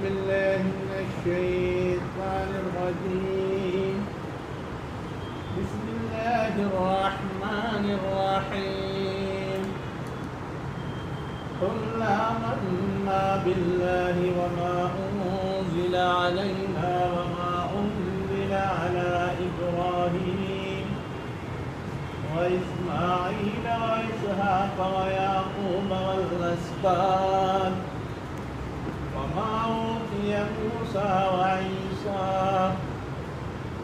بالله من الشيطان الرجيم. بسم الله الرحمن الرحيم. قل آمنا بالله وما أنزل علينا وما أنزل على إبراهيم وإسماعيل وإسحاق ويعقوب والأسباط وما أوتي موسى وعيسى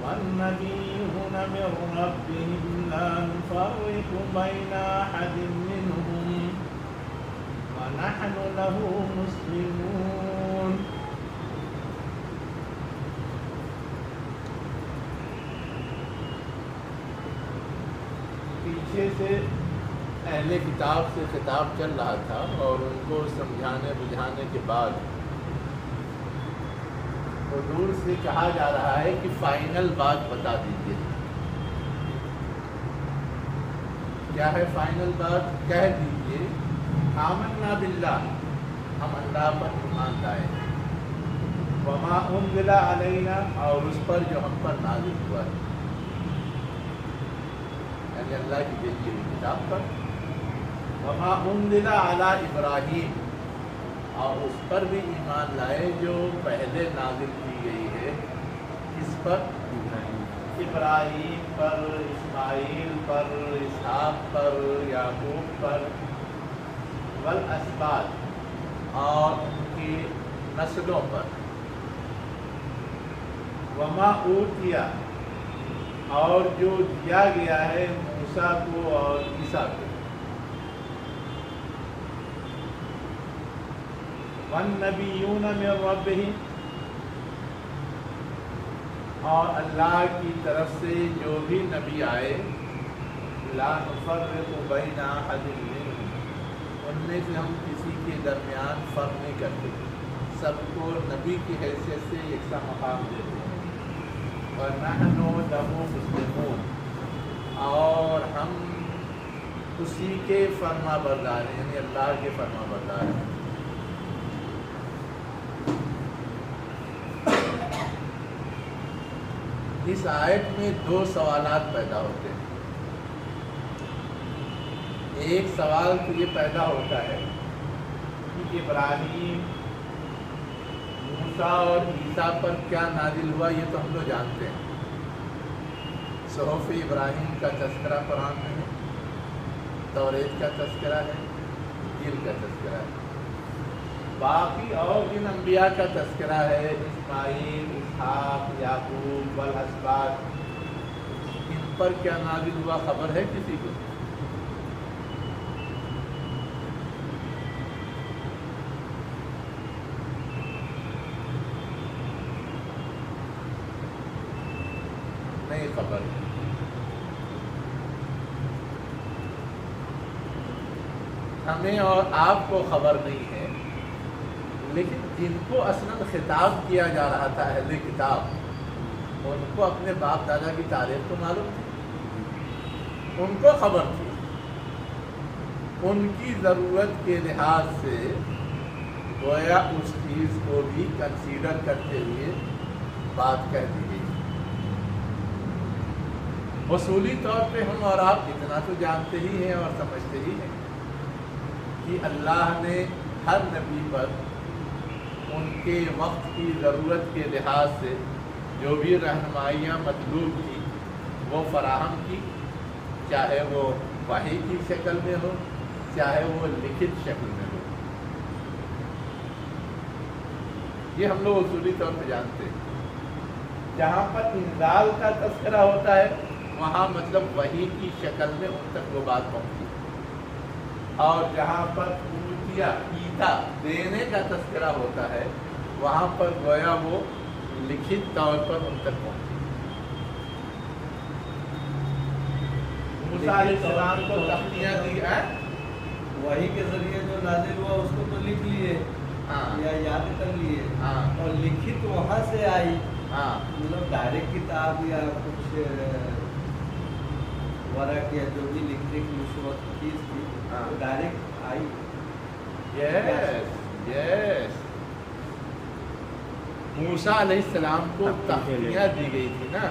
والنبيون من ربهم لا نفرق بين أحد منهم ونحن له مسلمون. پیچھے سے اہل کتاب سے خطاب چل رہا تھا اور ان کو سمجھانے بجھانے کے بعد حضور سے کہا جا رہا ہے کہ فائنل بات بتا دیجیے. کیا ہے فائنل بات؟ کہہ دیجیے آمنا باللہ، ہم اللہ پر ایمان لائے، وما انزل علینا، اور اس پر جو ہم پر نازل ہوا ہے، یعنی اللہ کی بھیجی ہوئی کتاب پر، وما انزل علی ابراہیم، اور اس پر بھی ایمان لائے جو پہلے نازل کی گئی ہے. اس پر ابراہیم پر، اسماعیل پر، اسحاق پر، یعقوب پر، والاسباط، اور ان کی نسلوں پر، وما اوتیا، اور جو دیا گیا ہے موسیٰ کو اور عیسیٰ کو، والنبیون من ربہم، اور اللہ کی طرف سے جو بھی نبی آئے، لا نفرق بین احد منہم، ان میں سے ہم کسی کے درمیان فرق نہیں کرتے، سب کو نبی کی حیثیت سے یکساں مقام دیتے ہیں. وَنَحْنُ لَهُ مُسْلِمُونَ، اور ہم اسی کے فرما بردار ہیں، یعنی اللہ کے فرما بردار ہیں. اس آیت میں دو سوالات پیدا ہوتے ہیں. ایک سوال تو یہ پیدا ہوتا ہے کہ ابراہیم، موسیٰ اور عیسیٰ پر کیا نازل ہوا، یہ تو ہم لوگ جانتے ہیں. صحف ابراہیم کا تذکرہ قرآن میں ہے، توریت کا تذکرہ ہے، انجیل کا تذکرہ ہے. باقی اور جن انبیاء کا تذکرہ ہے، اسماعیل، اسحاق، یعقوب والاسباط، ان پر کیا نازل ہوا خبر ہے کسی کو؟ نہیں خبر. ہمیں اور آپ کو خبر نہیں ہے، لیکن جن کو اصلاً خطاب کیا جا رہا تھا اہل کتاب، ان کو اپنے باپ دادا کی تاریخ تو معلوم تھی، ان کو خبر تھی. ان کی ضرورت کے لحاظ سے گویا اس چیز کو بھی کنسیڈر کرتے ہوئے بات کہہ دی گئی. اصولی طور پہ ہم اور آپ اتنا تو جانتے ہی ہیں اور سمجھتے ہی ہیں کہ اللہ نے ہر نبی پر ان کے وقت کی ضرورت کے لحاظ سے جو بھی رہنمائیاں مطلوب تھی وہ فراہم کی، چاہے وہ وحی کی شکل میں ہو، چاہے وہ لکھت شکل میں ہو. یہ ہم لوگ اصولی طور پہ جانتے ہیں. جہاں پر انزال کا تذکرہ ہوتا ہے وہاں مطلب وحی کی شکل میں ان تک وہ بات پہنچی، اور جہاں پر ایتا دینے کا تذکرہ ہوتا ہے وہاں پر گویا وہ لکھت طور پر ان تک پہنچی. موسیٰ علیہ السلام کو تختیاں دی ہے، وحی کے ذریعے جو نازل ہوا اس کو تو لکھ لیے یا یاد کر لیے، اور لکھت وہاں سے آئی، مطلب ڈائریکٹ کتاب یا کچھ ورق یا جو بھی لکھنے کی اس وقت چیز تھی وہ ڈائریکٹ آئی. یس موسیٰ علیہ السلام کو تختیاں دی گئی تھی نا.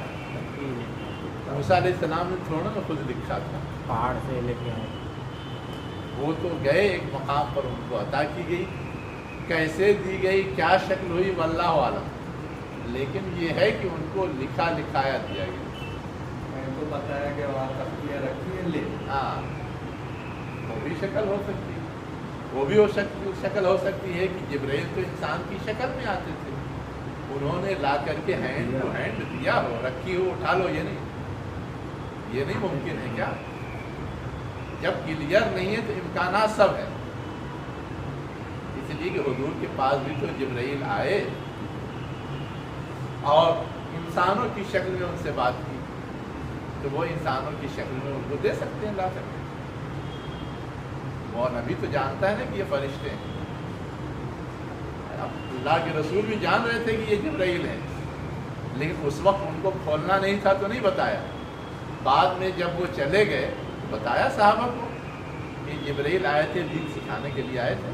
موسیٰ علیہ السلام نے تھوڑا نا خود لکھا تھا, پہاڑ سے لے کے آئے. وہ تو گئے ایک مقام پر, ان کو عطا کی گئی, کیسے دی گئی, کیا شکل ہوئی, واللہ عالم. لیکن یہ ہے کہ ان کو لکھا لکھایا دیا گیا. میں تو بتایا کہ وہاں تختیاں رکھی ہیں لے. ہاں, وہ بھی شکل ہو سکتی ہے, وہ بھی شکل ہو سکتی ہے کہ جبرائیل تو انسان کی شکل میں آتے تھے, انہوں نے لا کر کے ہینڈ ٹو ہینڈ دیا ہو, رکھی ہو, اٹھا لو. یہ نہیں ممکن ہے کیا؟ جب کلیئر نہیں ہے تو امکانات سب ہیں. اس لیے کہ حضور کے پاس بھی تو جبرائیل آئے اور انسانوں کی شکل میں ان سے بات کی, تو وہ انسانوں کی شکل میں ان کو دے سکتے ہیں, لا سکتے ہیں. وہ نبی تو جانتا ہے نا کہ یہ فرشتے ہیں. اللہ کے رسول بھی جان رہے تھے کہ یہ جبرائیل ہے, لیکن اس وقت ان کو کھولنا نہیں تھا تو نہیں بتایا. بعد میں جب وہ چلے گئے بتایا صحابہ کو کہ جبرائیل آئے تھے, دین سکھانے کے لیے آئے تھے.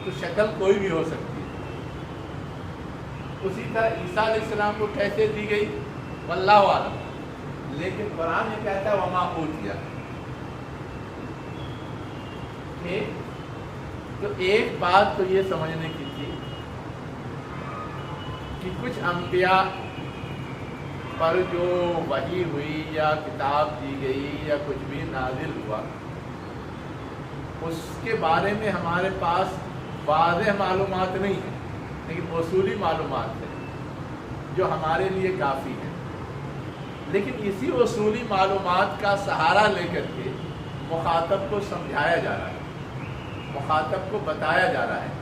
تو شکل کوئی بھی ہو سکتی ہے. اسی طرح عیسیٰ علیہ السلام کو کیسے دی گئی واللہ عالم, لیکن قرآن یہ کہتا ہے وما اوتیا. تو ایک بات تو یہ سمجھنے کی تھی کہ کچھ انبیاء پر جو وحی ہوئی یا کتاب دی گئی یا کچھ بھی نازل ہوا, اس کے بارے میں ہمارے پاس واضح معلومات نہیں ہیں, لیکن اصولی معلومات ہیں جو ہمارے لیے کافی ہیں. لیکن اسی اصولی معلومات کا سہارا لے کر کے مخاطب کو سمجھایا جا رہا ہے, مخاطب کو بتایا جا رہا ہے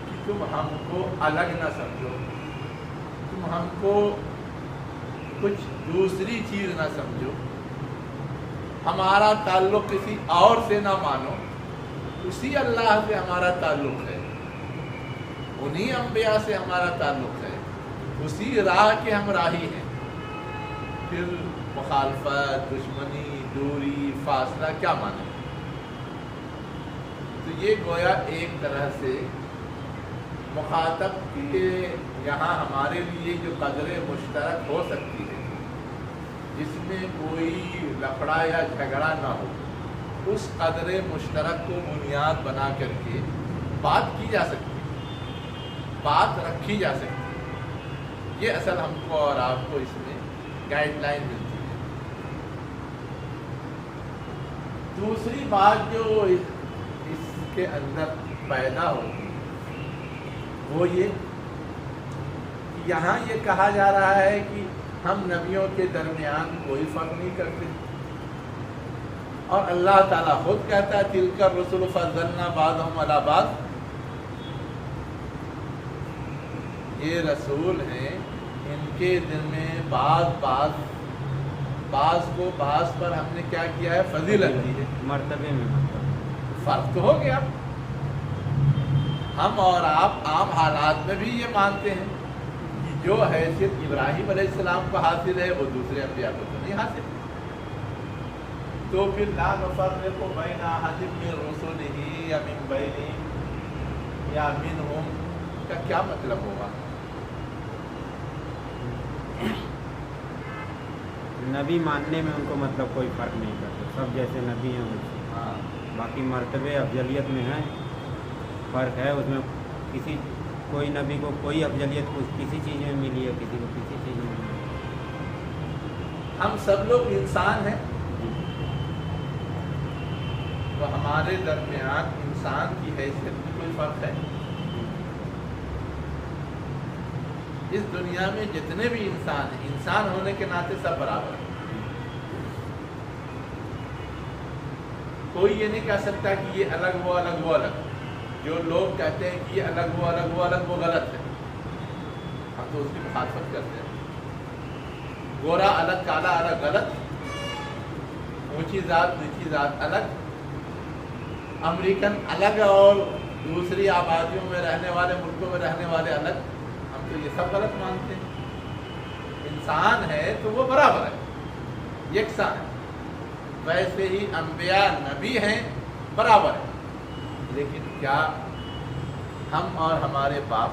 کہ تم ہم کو الگ نہ سمجھو, تم ہم کو کچھ دوسری چیز نہ سمجھو, ہمارا تعلق کسی اور سے نہ مانو, اسی اللہ سے ہمارا تعلق ہے, انہی انبیاء سے ہمارا تعلق ہے, اسی راہ کے ہم راہی ہیں. پھر مخالفت, دشمنی, دوری, فاصلہ کیا مانے؟ تو یہ گویا ایک طرح سے مخاطب کے یہاں ہمارے لیے جو قدر مشترک ہو سکتی ہے, جس میں کوئی لفڑا یا جھگڑا نہ ہو, اس قدر مشترک کو بنیاد بنا کر کے بات کی جا سکتی ہے, بات رکھی جا سکتی ہے. یہ اصل ہم کو اور آپ کو اس میں گائیڈ لائن ملتی ہے. دوسری بات جو اس کے اندر پیدا ہوتی وہ یہ کہ یہاں یہ کہا جا رہا ہے کہ ہم نبیوں کے درمیان کوئی فرق نہیں کرتے, اور اللہ تعالیٰ خود کہتا ہے تلک الرسل فضلنا بعضهم علی بعض. یہ رسول ہیں, ان کے دل میں بعض کو بعض پر ہم نے کیا کیا ہے, فضیلت دی ہے, مرتبے میں فرق تو ہو گیا. ہم اور آپ عام حالات میں بھی یہ مانتے ہیں کہ جو حیثیت ابراہیم علیہ السلام کو حاصل ہے وہ دوسرے انبیاء کو تو نہیں حاصل. تو پھر لا نفرق بین احد من رسلہ یا من بین یا منہم کا کیا مطلب ہوگا؟ نبی ماننے میں ان کو مطلب کوئی فرق نہیں کرتا, سب جیسے نبی ہیں ویسے. باقی مرتبے افضلیت میں ہیں, فرق ہے اس میں. کوئی نبی کو کوئی افضلیت کسی چیز میں ملی ہے, کسی کو کسی چیز میں ملی. ہم سب لوگ انسان ہیں, تو ہمارے درمیان انسان کی حیثیت میں کوئی فرق ہے؟ اس دنیا میں جتنے بھی انسان ہیں, انسان ہونے کے ناطے سب برابر ہیں. کوئی یہ نہیں کہہ سکتا کہ یہ الگ وہ الگ وہ الگ. جو لوگ کہتے ہیں کہ یہ الگ وہ الگ وہ الگ, وہ غلط ہے. ہم تو اس کی مخالفت کرتے ہیں. گورا الگ, کالا الگ, غلط. اونچی ذات نیچی ذات الگ, امریکن الگ اور دوسری آبادیوں میں رہنے والے, ملکوں میں رہنے والے الگ. ہم تو یہ سب غلط مانتے ہیں. انسان ہے تو وہ برابر ہے, یکساں ہے. ویسے ہی انبیاء نبی ہیں, برابر ہیں. لیکن کیا ہم اور ہمارے باپ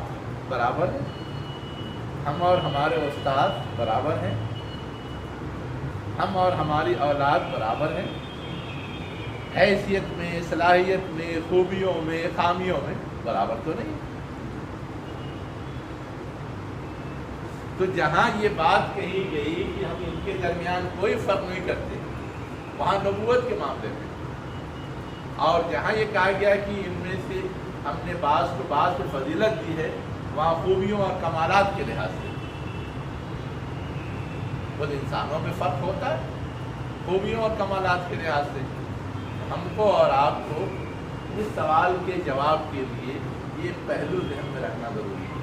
برابر ہیں، ہم اور ہمارے استاد برابر ہیں، ہم اور ہماری اولاد برابر ہیں، حیثیت میں، صلاحیت میں، خوبیوں میں، خامیوں میں برابر تو نہیں۔ تو جہاں یہ بات کہی گئی کہ ہم ان کے درمیان کوئی فرق نہیں کرتے، وہاں نبوت کے معاملے میں، اور جہاں یہ کہا گیا کہ ان میں سے ہم نے بعض کو بعض کو فضیلت دی ہے، وہاں خوبیوں اور کمالات کے لحاظ سے۔ خود انسانوں میں فرق ہوتا ہے خوبیوں اور کمالات کے لحاظ سے۔ ہم کو اور آپ کو اس سوال کے جواب کے لیے یہ پہلو ذہن میں رکھنا ضروری ہے،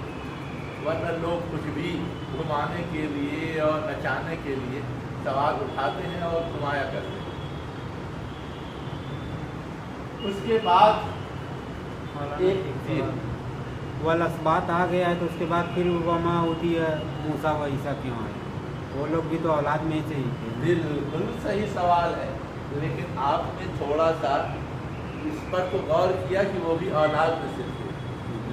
ورنہ لوگ کچھ بھی گھمانے کے لیے اور نچانے کے لیے سوال اٹھاتے ہیں اور گھمایا کرتے ہیں۔ اس کے بعد والاسبات آ گیا ہے تو اس کے بعد پھر وما ہوتی ہے موسیٰ و عیسیٰ کیوں آئے؟ وہ لوگ بھی تو اولاد میں سے ہی تھے۔ بالکل صحیح سوال ہے، لیکن آپ نے تھوڑا سا اس پر تو غور کیا کہ وہ بھی اولاد میں سے تھے،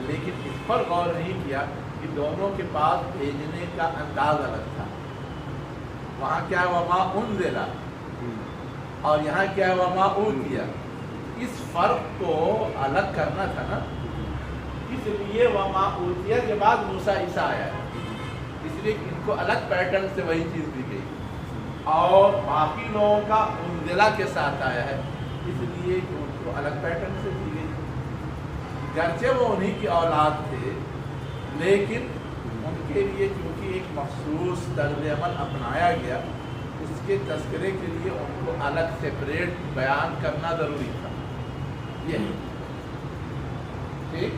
لیکن اس پر غور نہیں کیا کہ دونوں کے پاس بھیجنے کا انداز الگ تھا۔ وہاں کیا ہے وما انزل، اور یہاں کیا ہے وما اوتیا۔ اس فرق کو الگ کرنا تھا نا، اس لیے وما اوتیا کے بعد موسیٰ عیسیٰ آیا ہے، اس لیے ان کو الگ پیٹرن سے وہی چیز دی گئی، اور باقی لوگوں کا انزلہ کے ساتھ آیا ہے، اس لیے کہ ان کو الگ پیٹرن سے دی گئی۔ گرچہ وہ انہی کی اولاد تھے، لیکن ان کے لیے چونکہ ایک مخصوص طرز عمل اپنایا گیا، اس کے تذکرے کے لیے ان کو الگ سیپریٹ بیان کرنا ضروری تھا۔ یہ ٹھیک۔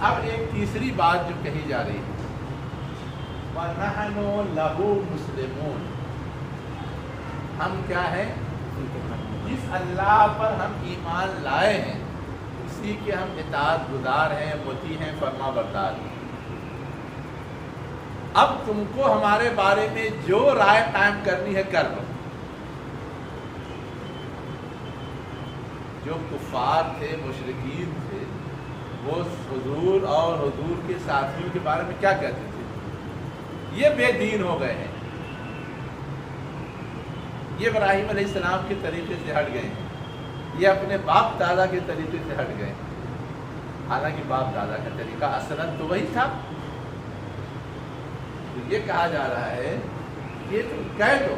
اب ایک تیسری بات جو کہی جا رہی ہے، وَنَحْنُ لَهُ مُسْلِمُونَ، ہم کیا ہیں؟ جس اللہ پر ہم ایمان لائے ہیں اسی کے ہم اطاعت گزار ہیں، مطیع ہیں، فرما بردار ہیں۔ اب تم کو ہمارے بارے میں جو رائے قائم کرنی ہے کر لو۔ جو کفار تھے، مشرکین تھے، وہ حضور اور حضور کے ساتھیوں کے بارے میں کیا کہتے تھے؟ یہ بے دین ہو گئے ہیں، یہ ابراہیم علیہ السلام کے طریقے سے ہٹ گئے ہیں، یہ اپنے باپ دادا کے طریقے سے ہٹ گئے ہیں، حالانکہ باپ دادا کا طریقہ اصلاً تو وہی تھا۔ تو یہ کہا جا رہا ہے کہ تم کہہ دو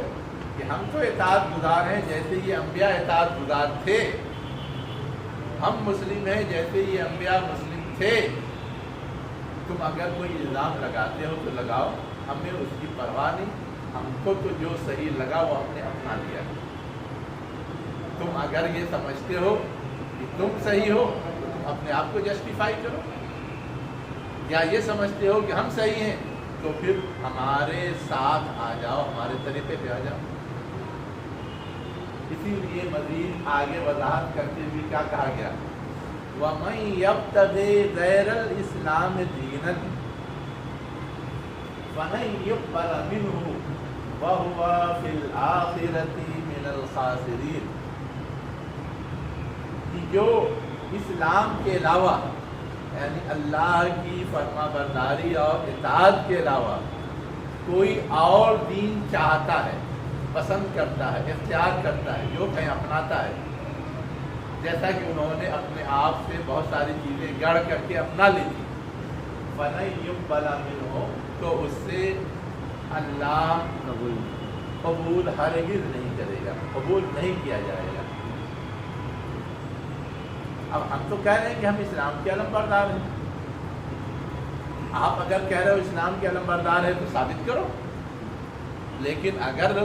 کہ ہم تو اطاعت گزار ہیں جیسے یہ انبیاء اطاعت گزار تھے، ہم مسلم ہیں جیسے یہ انبیاء مسلم تھے۔ تم اگر کوئی الزام لگاتے ہو تو لگاؤ، ہمیں اس کی پرواہ نہیں، ہم کو تو جو صحیح لگا وہ ہم نے اپنا لیا۔ تم اگر یہ سمجھتے ہو کہ تم صحیح ہو تو تم اپنے آپ کو جسٹیفائی کرو، یا یہ سمجھتے ہو کہ ہم صحیح ہیں تو پھر ہمارے ساتھ آ جاؤ، ہمارے طریقے پہ آ جاؤ۔ اسی لیے مزید آگے وضاحت کرتے ہوئے کیا کہا گیا؟ وَمَن يَبْتَغِ غَيْرَ الْإِسْلَامِ دِينًا فَلَن يُقْبَلَ مِنْهُ وَهُوَ فِي الْآخِرَةِ مِنَ الْخَاسِرِينَ۔ کہ جو اسلام کے علاوہ، یعنی اللہ کی فرما برداری اور اطاعت کے علاوہ کوئی اور دین چاہتا ہے، پسند کرتا ہے، اختیار کرتا ہے، جو کہیں اپناتا ہے، جیسا کہ انہوں نے اپنے آپ سے بہت ساری چیزیں گڑھ کر کے اپنا لی تھی، فَلَن يُقْبَلَ مِنْهُ، تو اس سے اللہ قبول ہرگز نہیں کرے گا، قبول نہیں کیا جائے گا۔ اب ہم تو کہہ رہے ہیں کہ ہم اسلام کے علم بردار ہیں، آپ اگر کہہ رہے ہو اسلام کے علم بردار ہے تو ثابت کرو، لیکن اگر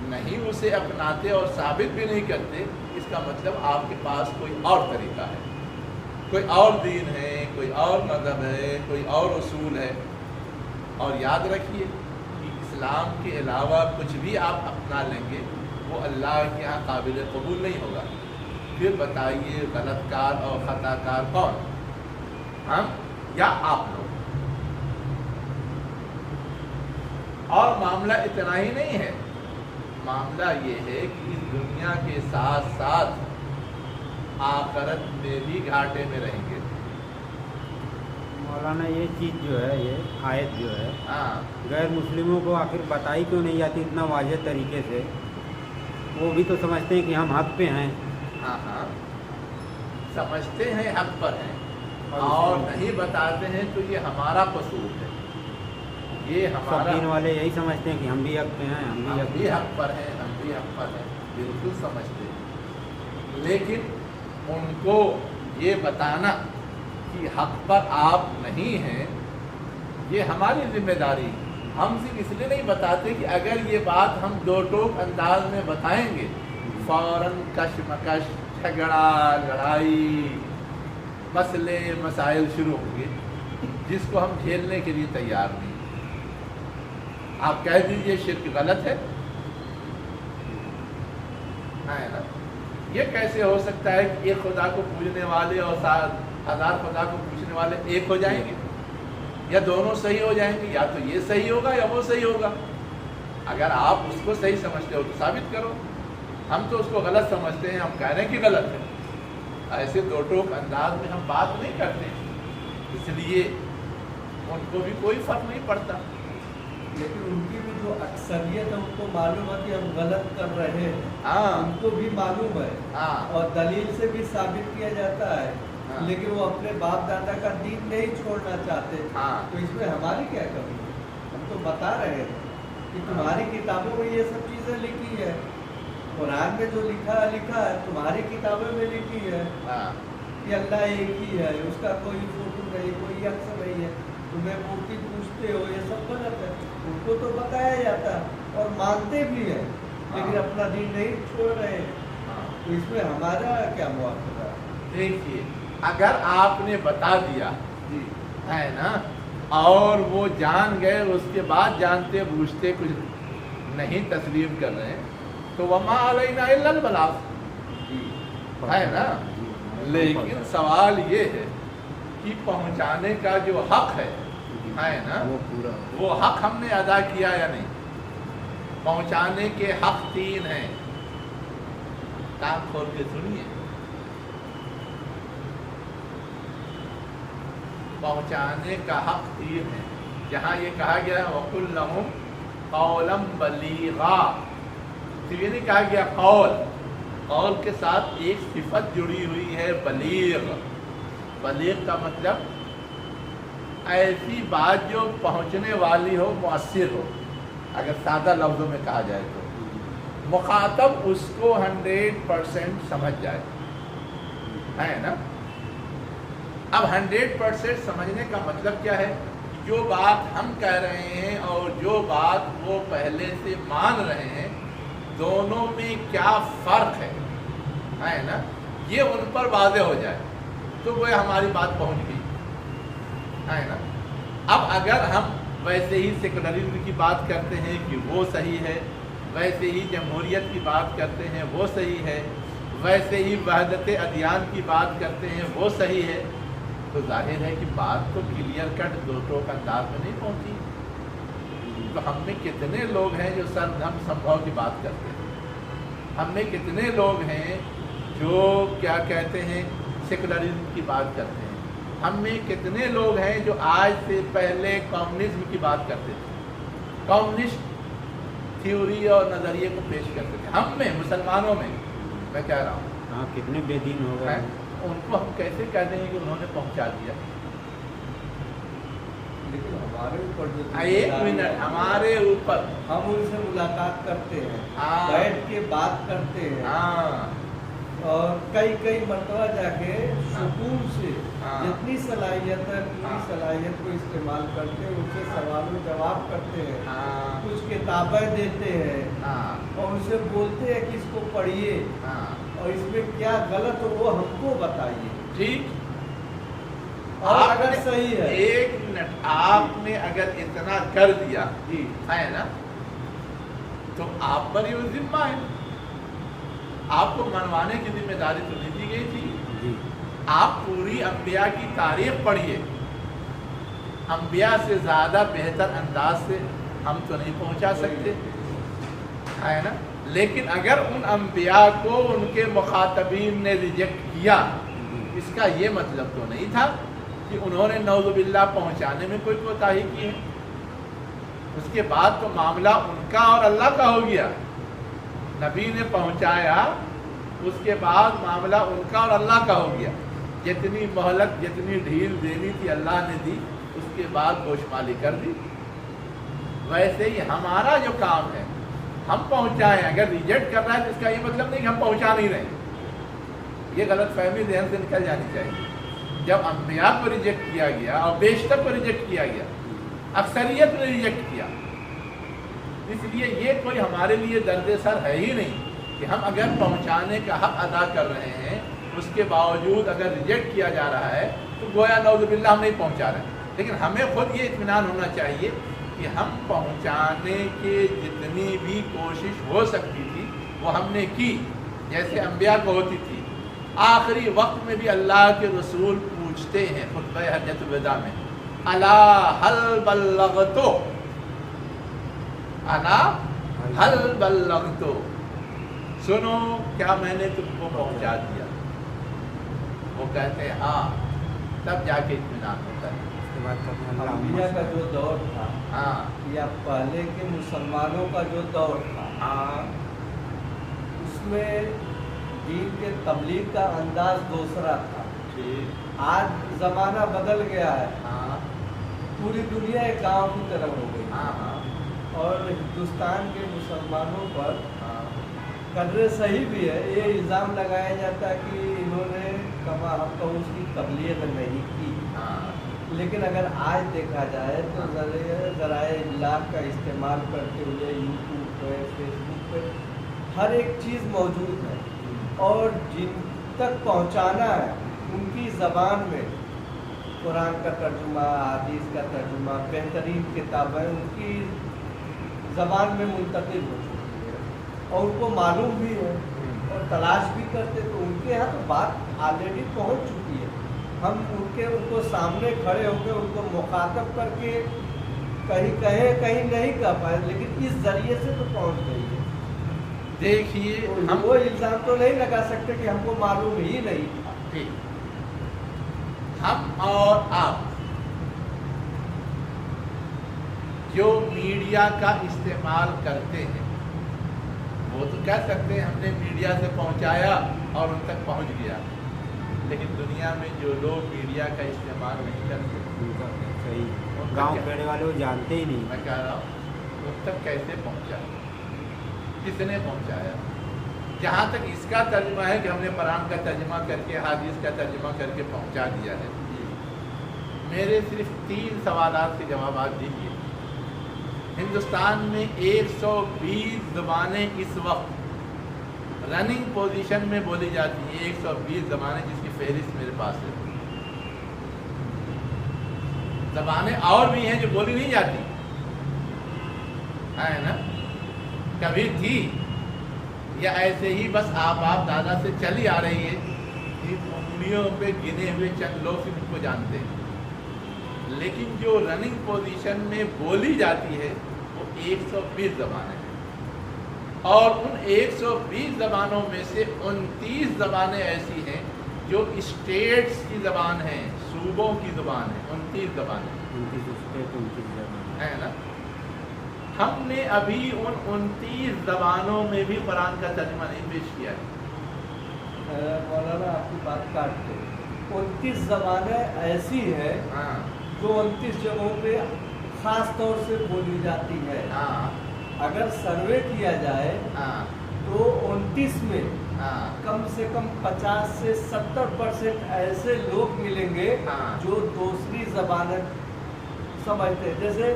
نہیں اسے اپناتے اور ثابت بھی نہیں کرتے، اس کا مطلب آپ کے پاس کوئی اور طریقہ ہے، کوئی اور دین ہے، کوئی اور مذہب ہے، کوئی اور اصول ہے۔ اور یاد رکھیے کہ اسلام کے علاوہ کچھ بھی آپ اپنا لیں گے وہ اللہ کے ہاں قابل قبول نہیں ہوگا۔ پھر بتائیے غلط کار اور خطا کار کون؟ ہم یا آپ لوگ؟ اور معاملہ اتنا ہی نہیں ہے، معاملہ یہ ہے کہ اس دنیا کے ساتھ ساتھ آخرت میں بھی گھاٹے میں رہیں گے۔ मौलाना ये चीज़ जो है, ये आयत जो है, हाँ गैर मुस्लिमों को आखिर बताई क्यों नहीं जाती इतना वाज़ेह तरीके से? वो भी तो समझते हैं कि हम हक पे हैं। हाँ हाँ, समझते हैं हक पर हैं और नहीं बताते हैं तो ये हमारा कसूर है। ये सब हमारा, दीन वाले यही समझते हैं कि हम भी हक पे हैं, हम हम भी हक भी पे हैं। हक पर हैं, हम भी हक पर हैं, बिल्कुल समझते हैं। लेकिन उनको ये बताना कि हक पर आप नहीं हैं, ये हमारी जिम्मेदारी है। हम सिर्फ इसलिए नहीं बताते कि अगर ये बात हम दो टोक अंदाज में बताएंगे फौरन कशमकश, झगड़ा, लड़ाई, मसले मसाइल शुरू होंगे जिसको हम झेलने के लिए तैयार नहीं। आप कह दीजिए शिर्क गलत है ना? ये कैसे हो सकता है कि एक खुदा को पूजने वाले और 7,000 खुदा को पूजने वाले एक हो जाएंगे, या दोनों सही हो जाएंगे? या तो ये सही होगा या वो सही होगा। अगर आप उसको सही समझते हो तो साबित करो। हम तो उसको गलत समझते हैं, हम कह रहे हैं कि गलत है। ऐसे दो टोक अंदाज में हम बात नहीं करते, इसलिए उनको भी कोई फर्क नहीं पड़ता। लेकिन उनकी भी जो अक्सरियत है उनको मालूम है कि हम गलत कर रहे हैं, हाँ उनको भी मालूम है हाँ और दलील से भी साबित किया जाता है। हाँ। लेकिन वो अपने बाप दादा का दीन नहीं छोड़ना चाहते। हाँ। तो इसमें हमारी क्या कमी है? हम तो बता रहे हैं कि तुम्हारी किताबों में ये सब चीज़ें लिखी है, कुरान में जो लिखा है तुम्हारी किताबों में लिखी है हाँ कि अल्लाह एक ही है, उसका कोई फोटो नहीं, कोई अक्स नहीं है, तुम्हें मूर्ति पूछते हो, ये सब गलत है। उनको तो बताया जाता है और मानते भी हैं, लेकिन हाँ। अपना दीन नहीं छोड़ रहे हैं। हाँ। तो इसमें हमारा क्या मुआवजा है? देखिए, अगर आपने बता दिया जी है ना, और वो जान गए, उसके बाद जानते बूझते कुछ नहीं तस्लीम कर रहे हैं, तो वमा अलैना इल्लल बलाग, है ना। लेकिन सवाल ये है कि पहुंचाने का जो हक है ना, वो पूरा वो हक हमने अदा किया या नहीं? पहुंचाने के हक 3 हैं, कान खोल के सुनिए। पहुंचाने का हक 3 है। जहाँ ये कहा गया है वकुल लहुम कौलम बलीगा, तो ये नहीं कहा गया कौल, कौल के साथ एक सिफत जुड़ी हुई है बलीग। बलीग का मतलब ऐसी बात जो पहुंचने वाली हो, मुअस्सिर हो। अगर सादा लफ्ज़ों में कहा जाए तो मुखातब उसको 100% समझ जाए, है ना। अब 100% समझने का मतलब क्या है? जो बात हम कह रहे हैं और जो बात वो पहले से मान रहे हैं, दोनों में क्या फ़र्क है ना, ये उन पर वाज़ेह हो जाए तो वो हमारी बात पहुंच गई, है ना। अब अगर हम वैसे ही सेकुलरिज्म की बात करते हैं कि वो सही है, वैसे ही जमहूरियत की बात करते हैं वो सही है, वैसे ही वहदत अदियान की बात करते हैं वो सही है, तो जाहिर है कि बात तो क्लियर कट दो टोक अंदाज में नहीं पहुंची। तो हम में कितने लोग हैं जो सर्वधर्म संभव की बात करते हैं? हम में कितने लोग हैं जो क्या कहते हैं सेकुलरिज्म की बात करते हैं? हम में कितने लोग हैं जो आज से पहले कम्युनिज्म की बात करते थे, कम्युनिस्ट थ्योरी और नज़रिए को पेश करते थे? हम में, मुसलमानों में मैं कह रहा हूँ। हाँ, कितने बेदीन हो गए। उनको हम कैसे कह देंगे कि उन्होंने पहुंचा दिया? लेकिन हमारे ऊपर जो एक मिनट, हमारे ऊपर हम उनसे मुलाकात करते हैं, हाँ। बैठ के बात करते हैं, हाँ और कई मरतबा जाके सुकून से हाँ। जितनी सलाहियत है पूरी हाँ। सलाहियत को इस्तेमाल करते हैं, उनसे सवालों जवाब करते हैं, हाँ कुछ किताबें देते हैं हाँ और उनसे बोलते हैं कि इसको पढ़िए हाँ और इसमें क्या गलत हो वो हमको बताइए, ठीक। और अगर आपने- सही है। एक मिनट, आपने अगर इतना कर दिया जी है ना, तो आप पर ये जिम्मा है, आपको मनवाने की जिम्मेदारी तो नहीं दी गई थी। जी। आप पूरी अंबिया की तारीख पढ़िए, अंबिया से ज़्यादा बेहतर अंदाज से हम तो नहीं पहुंचा सकते, है ना। लेकिन अगर उन अंबिया को उनके मुखातबीन ने रिजेक्ट किया, इसका ये मतलब तो नहीं था کہ انہوں نے نعوذ باللہ پہنچانے میں کوئی کوتاہی کی ہے؟ اس کے بعد تو معاملہ ان کا اور اللہ کا ہو گیا. نبی نے پہنچایا، اس کے بعد معاملہ ان کا اور اللہ کا ہو گیا. جتنی مہلت جتنی ڈھیل دینی تھی اللہ نے دی، اس کے بعد گوشمالی کر دی. ویسے ہی ہمارا جو کام ہے ہم پہنچائیں، اگر ریجیکٹ کر رہا ہے تو اس کا یہ مطلب نہیں کہ ہم پہنچا نہیں رہے. یہ غلط فہمی ذہن سے نکل جانی چاہیے. جب انبیاء کو ریجیکٹ کیا گیا اور بیشتر کو ریجیکٹ کیا گیا، اکثریت نے ریجیکٹ کیا، اس لیے یہ کوئی ہمارے لیے درد سر ہے ہی نہیں کہ ہم اگر پہنچانے کا حق ادا کر رہے ہیں، اس کے باوجود اگر ریجیکٹ کیا جا رہا ہے تو گویا نعوذ باللہ ہم نہیں پہنچا رہے. لیکن ہمیں خود یہ اطمینان ہونا چاہیے کہ ہم پہنچانے کے جتنی بھی کوشش ہو سکتی تھی وہ ہم نے کی، جیسے انبیاء کو ہوتی تھی. آخری وقت میں بھی اللہ کے رسول پوچھتے ہیں خطبہ حجۃ الوداع میں، الا هل بلغت، الا هل بلغت، سنو کیا میں نے تم کو پہنچا دیا؟ وہ کہتے ہیں ہاں، تب جا کے اطمینان ہوتا ہے. انبیاء کا جو دور تھا، ہاں، یا پہلے کے مسلمانوں کا جو دور تھا، ہاں، اس میں دین کے تبلیغ کا انداز دوسرا تھا. ٹھیک، آج زمانہ بدل گیا ہے، ہاں، پوری دنیا ایک گاؤں کی طرح ہو گئی، ہاں، ہاں، اور ہندوستان کے مسلمانوں پر ہاں، قدر صحیح بھی ہے. یہ الزام لگایا جاتا ہے کہ انہوں نے کما حق اس کی تبلیغ نہیں کی. ہاں، لیکن اگر آج دیکھا جائے تو ذرائع ابلاغ کا استعمال کرتے ہوئے یوٹیوب پہ، فیس بک پہ ہر ایک چیز موجود ہے، اور جن تک پہنچانا ہے ان کی زبان میں قرآن کا ترجمہ، حدیث کا ترجمہ، بہترین کتابیں ان کی زبان میں منتقل ہو چکی ہے، اور ان کو معلوم بھی ہے اور تلاش بھی کرتے، تو ان کے یہاں تو بات آلریڈی پہنچ چکی ہے. ہم ان کو سامنے کھڑے ہو کے ان کو مخاطب کر کے کہیں کہیں کہیں نہیں کہہ پائے، لیکن اس ذریعے سے تو پہنچ گئی ہے. دیکھیے ہم وہ الزام تو نہیں لگا سکتے کہ ہم کو معلوم ہی نہیں تھا. ٹھیک، ہم اور آپ جو میڈیا کا استعمال کرتے ہیں وہ تو کہہ سکتے ہیں ہم نے میڈیا سے پہنچایا اور ان تک پہنچ گیا، لیکن دنیا میں جو لوگ میڈیا کا استعمال نہیں کرتے، صحیح گاؤں پیڑے والے وہ جانتے ہی نہیں. میں کہہ رہا ہوں ان تک کیسے پہنچا، کس نے پہنچایا؟ جہاں تک اس کا ترجمہ ہے کہ ہم نے قرآن کا ترجمہ کر کے، حدیث کا ترجمہ کر کے پہنچا دیا ہے. میرے صرف 3 سوالات کے جوابات دیجیے. ہندوستان میں 120 زبانیں اس وقت رننگ پوزیشن میں بولی جاتی ہیں، 120 زبانیں جس کی فہرست میرے پاس ہے. زبانیں اور بھی ہیں جو بولی نہیں جاتی ہے نا، کبھی تھی یا ایسے ہی بس آپ دادا سے چلی آ رہی ہے، انگلیوں پہ گنے ہوئے چند لوگ ان کو جانتے ہیں. لیکن جو رننگ پوزیشن میں بولی جاتی ہے وہ 120 زبانیں ہیں، اور ان 120 زبانوں میں سے 29 زبانیں ایسی ہیں جو اسٹیٹس کی زبان ہیں، صوبوں کی زبان ہے. 29 زبانیں ہے نا. ہم نے ابھی ان 29 زبانوں میں بھی قرآن کا ترجمہ نہیں پیش کیا ہے. مولانا آپ کی بات کاٹتے، 29 زبانیں ایسی ہیں ہاں، جو 29 جگہوں پہ خاص طور سے بولی جاتی ہے. ہاں، اگر سروے کیا جائے ہاں، تو 29 میں ہاں، کم سے کم 50 سے 70% ایسے لوگ ملیں گے ہاں، جو دوسری زبانیں سمجھتے ہیں. جیسے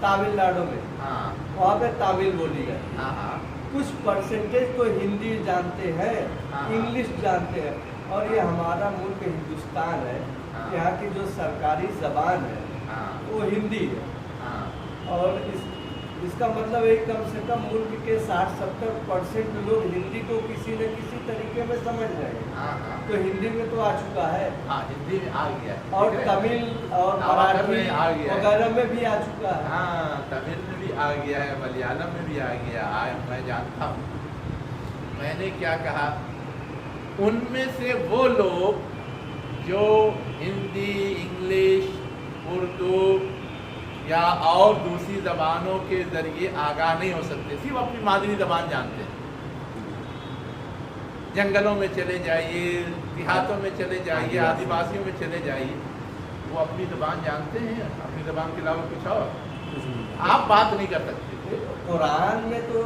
تامل ناڈو میں ہاں، وہاں پہ تامل بولی جاتی ہے، ہاں، ہاں، کچھ پرسنٹیج تو ہندی جانتے ہیں، ہاں، انگلش جانتے ہیں. اور یہ ہمارا ملک ہندوستان ہے، ہاں، یہاں کی جو سرکاری زبان ہے ہاں، وہ ہندی ہے. ہاں، اور اس کا مطلب ہے کم سے کم ملک کے 60-70% لوگ ہندی کو کسی نہ کسی طریقے میں سمجھ رہے ہیں. ہاں، ہاں، تو ہندی میں تو آ چکا ہے، ہاں، ہندی میں آ گیا ہے. اور تمل اور مراٹھی میں آ گیا ہے. وغیرہ میں بھی آ چکا ہے. ہاں، تمل میں بھی آ گیا ہے، ملیالم میں بھی آ گیا ہے. میں جانتا ہوں. میں نے کیا کہا، ان میں سے وہ لوگ जो हिंदी, इंग्लिश, उर्दू या और दूसरी ज़बानों के ज़रिए आगाह नहीं हो सकते, सिर्फ अपनी मादरी ज़बान जानते हैं। जंगलों में चले जाइए, देहातों में चले जाइए, आदिवासियों में चले जाइए, वो अपनी ज़बान जानते हैं, अपनी ज़बान के अलावा कुछ और आप बात नहीं कर सकते। कुरान में तो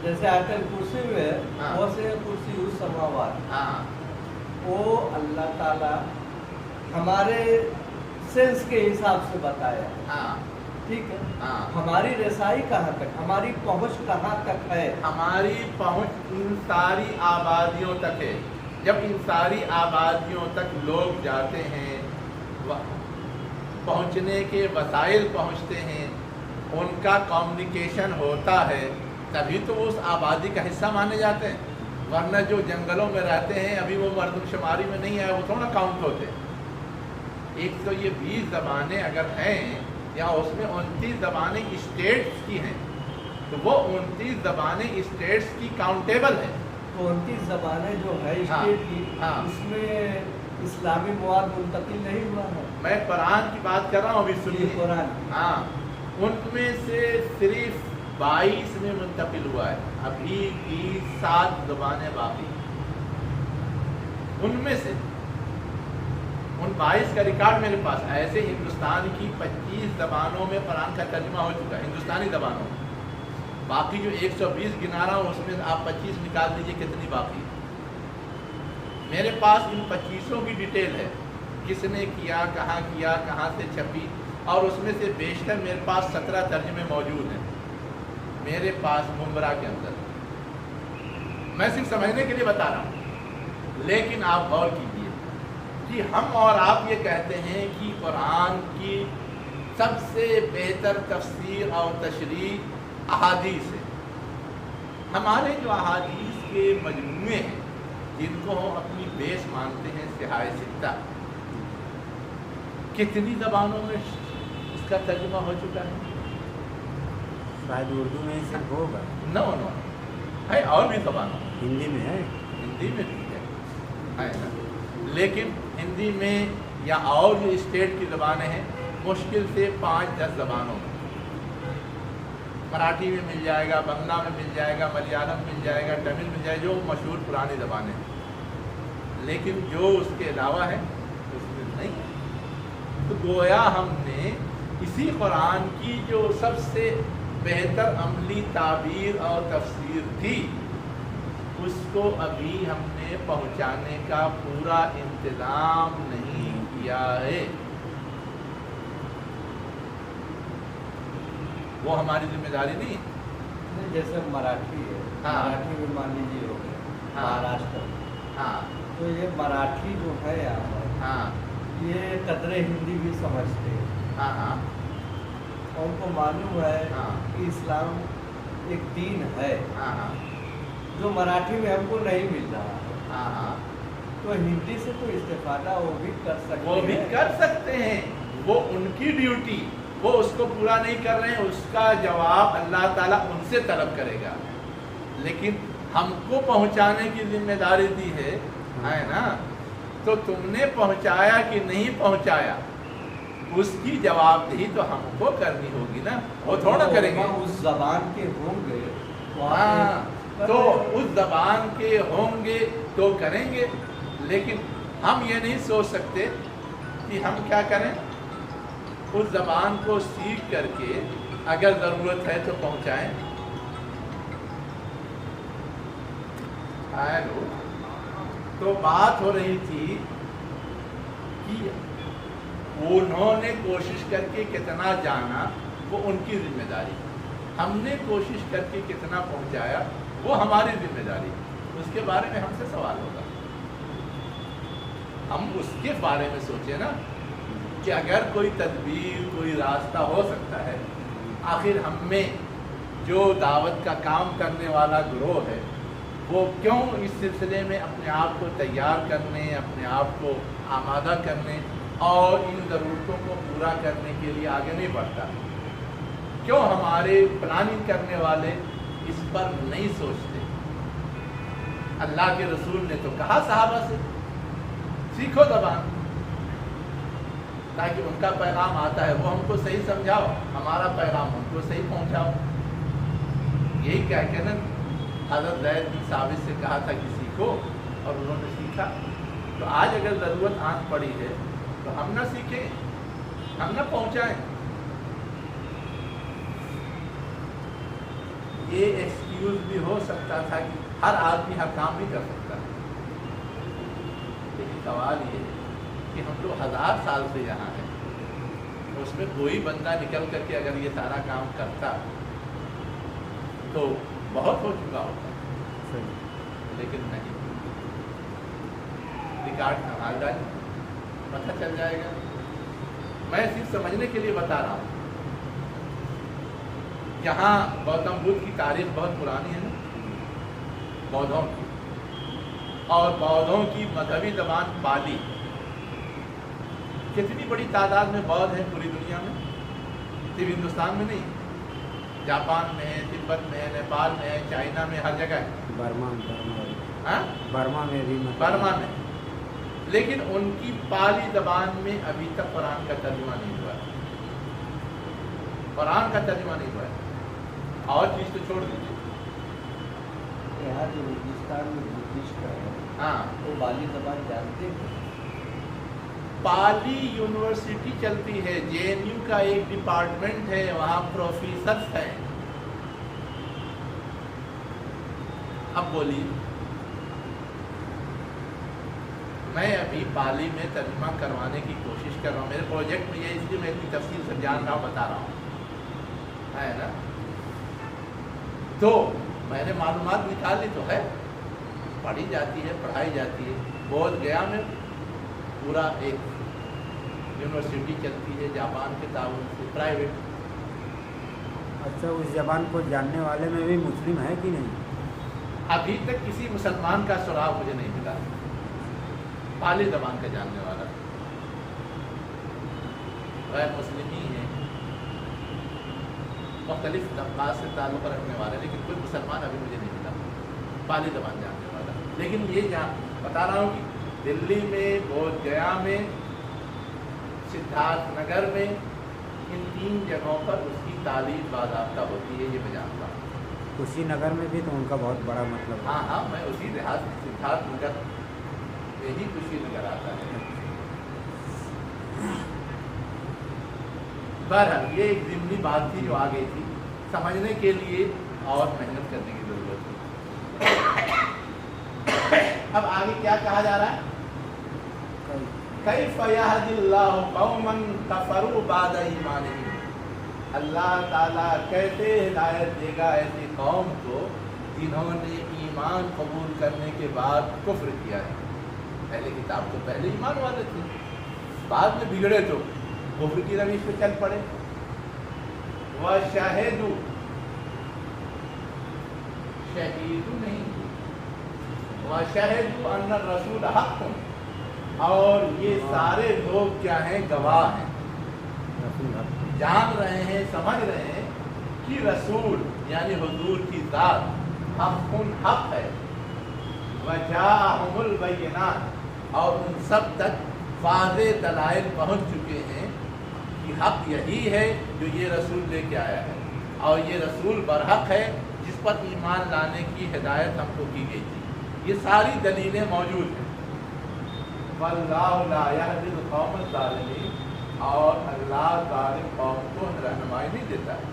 जैसे आयतल कुर्सी में है, हाँ। वो से कुर्सी उस समावात, हाँ वो अल्लाह ताला हमारे सेंस के हिसाब से बताया, हाँ ठीक है। हाँ। हमारी रसाई कहाँ तक, हमारी पहुँच कहाँ तक है? हमारी पहुंच इन सारी आबादियों तक है। जब इन सारी आबादियों तक लोग जाते हैं, पहुंचने के वसाइल पहुंचते हैं, उनका कम्युनिकेशन होता है, तभी तो वो उस आबादी का हिस्सा माने जाते हैं। वरना जो जंगलों में रहते हैं, अभी वो मर्दमशुमारी में नहीं आए, वो थोड़ा काउंट होते हैं। एक तो ये 20 ज़बानें अगर हैं या उसमें 29 ज़बानें स्टेट्स की हैं, तो वो 29 ज़बानें स्टेट्स की काउंटेबल है। तो 29 ज़बानें जो है हाँ, स्टेट की, हाँ। उसमें इस्लामी मवाद मुंतकिल नहीं हुआ है। मैं कुरान की बात कर रहा हूँ, अभी ये सुनिए। कुरान, हाँ, उनमें से सिर्फ 22 में मुंतकिल हुआ है, अभी की 7 ज़बानें बाकी। उनमें से उन 22 का रिकॉर्ड मेरे पास। ऐसे हिंदुस्तान की 25 ज़बानों में कुरान का तर्जुमा हो चुका है, हिंदुस्तानी ज़बानों में। बाकी जो 120 गिना रहा हूँ, उसमें आप 25 निकाल दीजिए कितनी बाकी। मेरे पास इन 25 की डिटेल है, किसने किया, कहाँ से छपी, और उसमें से बेशतर मेरे पास 17 तर्जुमे मौजूद हैं मेरे पास मुंबरा के अंदर। मैं सिर्फ समझने के लिए बता रहा हूँ, लेकिन आप गौर कीजिए कि हम और आप ये कहते हैं कि कुरान की सबसे बेहतर तफसीर और तशरीह अहादीस है। हमारे जो अहादीस के मजमूए हैं, जिनको हम अपनी बेस मानते हैं, सिहाए सित्ता, कितनी ज़बानों में इसका तर्जुमा हो चुका है? शायद उर्दू में से होगा, नो है, और भी ज़बानों में, हिंदी में है, हिंदी में भी है ना। लेकिन हिंदी में या और जो स्टेट की ज़बानें हैं, मुश्किल से 5-10 ज़बानों में। मराठी में मिल जाएगा, बंगला में मिल जाएगा, मलयालम मिल जाएगा, तमिल मिल जाएगा, जो मशहूर पुरानी ज़बानें हैं। लेकिन जो उसके अलावा है उसमें नहीं है। तो गोया हमने इसी कुरान की जो सबसे बेहतर अमली ताबीर और तफसीर थी, उसको अभी हमने पहुंचाने का पूरा इंतज़ाम नहीं किया है। वो हमारी जिम्मेदारी नहीं है। नहीं, जैसे मराठी है, हाँ। मराठी में मान लीजिए हो गया, हाँ। महाराष्ट्र में, हाँ तो ये मराठी जो है यहाँ पर, हाँ ये कदरे हिंदी भी समझते हैं। हाँ हाँ और उनको मालूम है हाँ। कि इस्लाम एक दीन है हाँ हाँ जो मराठी में हमको नहीं मिल रहा है। हाँ हाँ तो हिंदी से तो इस्तेफादा वो भी कर सकते वो भी हैं। कर सकते हैं, वो उनकी ड्यूटी, वो उसको पूरा नहीं कर रहे हैं, उसका जवाब अल्लाह ताला उनसे तलब करेगा। लेकिन हमको पहुंचाने की जिम्मेदारी दी है ना। तो तुमने पहुंचाया कि नहीं पहुंचाया, उसकी जवाबदेही तो हमको करनी होगी ना, वो थोड़ा करेंगे। उस जबान के होंगे हाँ, तो उस जबान के होंगे तो करेंगे, लेकिन हम ये नहीं सोच सकते कि हम क्या करें, उस जबान को सीख करके अगर ज़रूरत है तो पहुंचाएं। हेलो, तो बात हो रही थी कि उन्होंने कोशिश करके कितना जाना वो उनकी जिम्मेदारी, हमने कोशिश करके कितना पहुंचाया वो हमारी जिम्मेदारी। उसके बारे में हमसे सवाल होगा, हम उसके बारे में सोचें ना कि अगर कोई तदबीर, कोई रास्ता हो सकता है। आखिर हम में जो दावत का काम करने वाला गिरोह है, वो क्यों इस सिलसिले में अपने आप को तैयार करने, अपने आप को आमादा करने और इन ज़रूरतों को पूरा करने के लिए आगे नहीं बढ़ता? क्यों हमारे प्लानिंग करने वाले इस पर नहीं सोचते? अल्लाह के रसूल ने तो कहा सहाबा से, सीखो ज़बान, تاکہ ان کا پیغام آتا ہے وہ ہم کو صحیح سمجھاؤ، ہمارا پیغام ان کو صحیح پہنچاؤ. یہی کہہ کے نا حضرت زید بن ثابت سے کہا تھا کہ سیکھو، اور انہوں نے سیکھا. تو آج اگر ضرورت آن پڑی ہے تو ہم نہ سیکھیں، ہم نہ پہنچائیں. یہ ایکسکیوز بھی ہو سکتا تھا کہ ہر آدمی ہر کام نہیں کر سکتا، لیکن سوال یہ ہے کہ ہم لوگ 1000 سال سے یہاں ہیں، اس میں کوئی بندہ نکل کر کے اگر یہ سارا کام کرتا تو بہت ہو چکا ہوتا، لیکن نہیں. ریکارڈ سنبھال ڈالیں، پتہ چل جائے گا. میں صرف سمجھنے کے لیے بتا رہا ہوں. یہاں گوتم بدھ کی تاریخ بہت پرانی ہے نا، بودھوں کی، اور بودھوں کی مذہبی زبان پالی. کتنی بڑی تعداد میں بودھ ہیں پوری دنیا میں، صرف ہندوستان میں نہیں، جاپان میں ہے، تبت میں ہے، نیپال میں ہے، چائنا میں، ہر جگہ ہے. برما میں بھی برما میں. لیکن ان کی پالی زبان میں ابھی تک قرآن کا ترجمہ نہیں ہوا ہے. قرآن کا ترجمہ نہیں ہوا ہے. اور چیز تو چھوڑ دیجیے. یہاں جو ہندوستان میں بدھسٹ ہے ہاں، وہ پالی زبان جانتے ہیں. پالی یونیورسٹی چلتی ہے، JNU کا ایک ڈپارٹمنٹ ہے، وہاں پروفیسرز ہیں. اب بولیے، میں ابھی پالی میں ترجمہ کروانے کی کوشش کر رہا ہوں. میرے پروجیکٹ میں یہ، اس لیے میں اتنی تفصیل سے جان رہا ہوں، بتا رہا ہوں، ہے نا. تو میں نے معلومات نکالی تو ہے، پڑھی جاتی ہے، پڑھائی جاتی ہے. بودھ گیا میں پورا ایک یونیورسٹی چلتی ہے جاپان کے تعاون سے، پرائیویٹ. اچھا، اس زبان کو جاننے والے میں بھی مسلم ہے کہ نہیں؟ ابھی تک کسی مسلمان کا سراغ مجھے نہیں ملا پالی زبان کا جاننے والا. غیر مسلم ہی ہیں، مختلف طبقات سے تعلق رکھنے والے، لیکن کوئی مسلمان ابھی مجھے نہیں ملا پالی زبان جاننے والا. لیکن یہ بتا رہا ہوں کہ دلی میں، بودھ گیا میں، سدھارتھ نگر میں، ان 3 جگہوں پر اس کی تعلیم باضابطہ ہوتی ہے، یہ میں جانتا ہوں. کشی نگر میں بھی تو ان کا بہت بڑا مطلب ہے. ہاں، میں اسی لحاظ سدھارتھ نگر میں ہی کشی نگر آتا ہے. بہرحال یہ ایک ضمنی بات تھی جو آ گئی تھی، سمجھنے کے لیے اور محنت کرنے کی ضرورت ہے. اب آگے کیا کہا جا رہا ہے؟ کیف یہدی اللہ قوما کفروا بعد ایمانہم. اللہ تعالیٰ کیسے ہدایت دے گا ایسی قوم کو جنہوں نے ایمان قبول کرنے کے بعد کفر کیا ہے. پہلے کتاب تو پہلے ایمان والے تھے، بعد میں بگڑے تو کفر کی روش پہ چل پڑے. وَشَهِدُوا، شہید نہیں، وَشَهِدُوا أَنَّ الرَّسُولَ حَقٌّ، اور یہ سارے لوگ کیا ہیں؟ گواہ ہیں، جان رہے ہیں، سمجھ رہے ہیں کہ رسول یعنی حضور کی ذات حق ہے. وَجَاءَهُمُ الْبَيِّنَاتُ، اور ان سب تک واضح دلائل پہنچ چکے ہیں کہ حق یہی ہے جو یہ رسول لے کے آیا ہے، اور یہ رسول برحق ہے جس پر ایمان لانے کی ہدایت ہم کو کی گئی تھی. یہ ساری دلیلیں موجود ہیں. وَاللَّهُ لَا يَهْدِي الْقَوْمَ الظَّالِمِينَ، اور اللہ ظالم قوم کو رہنمائی نہیں دیتا ہے.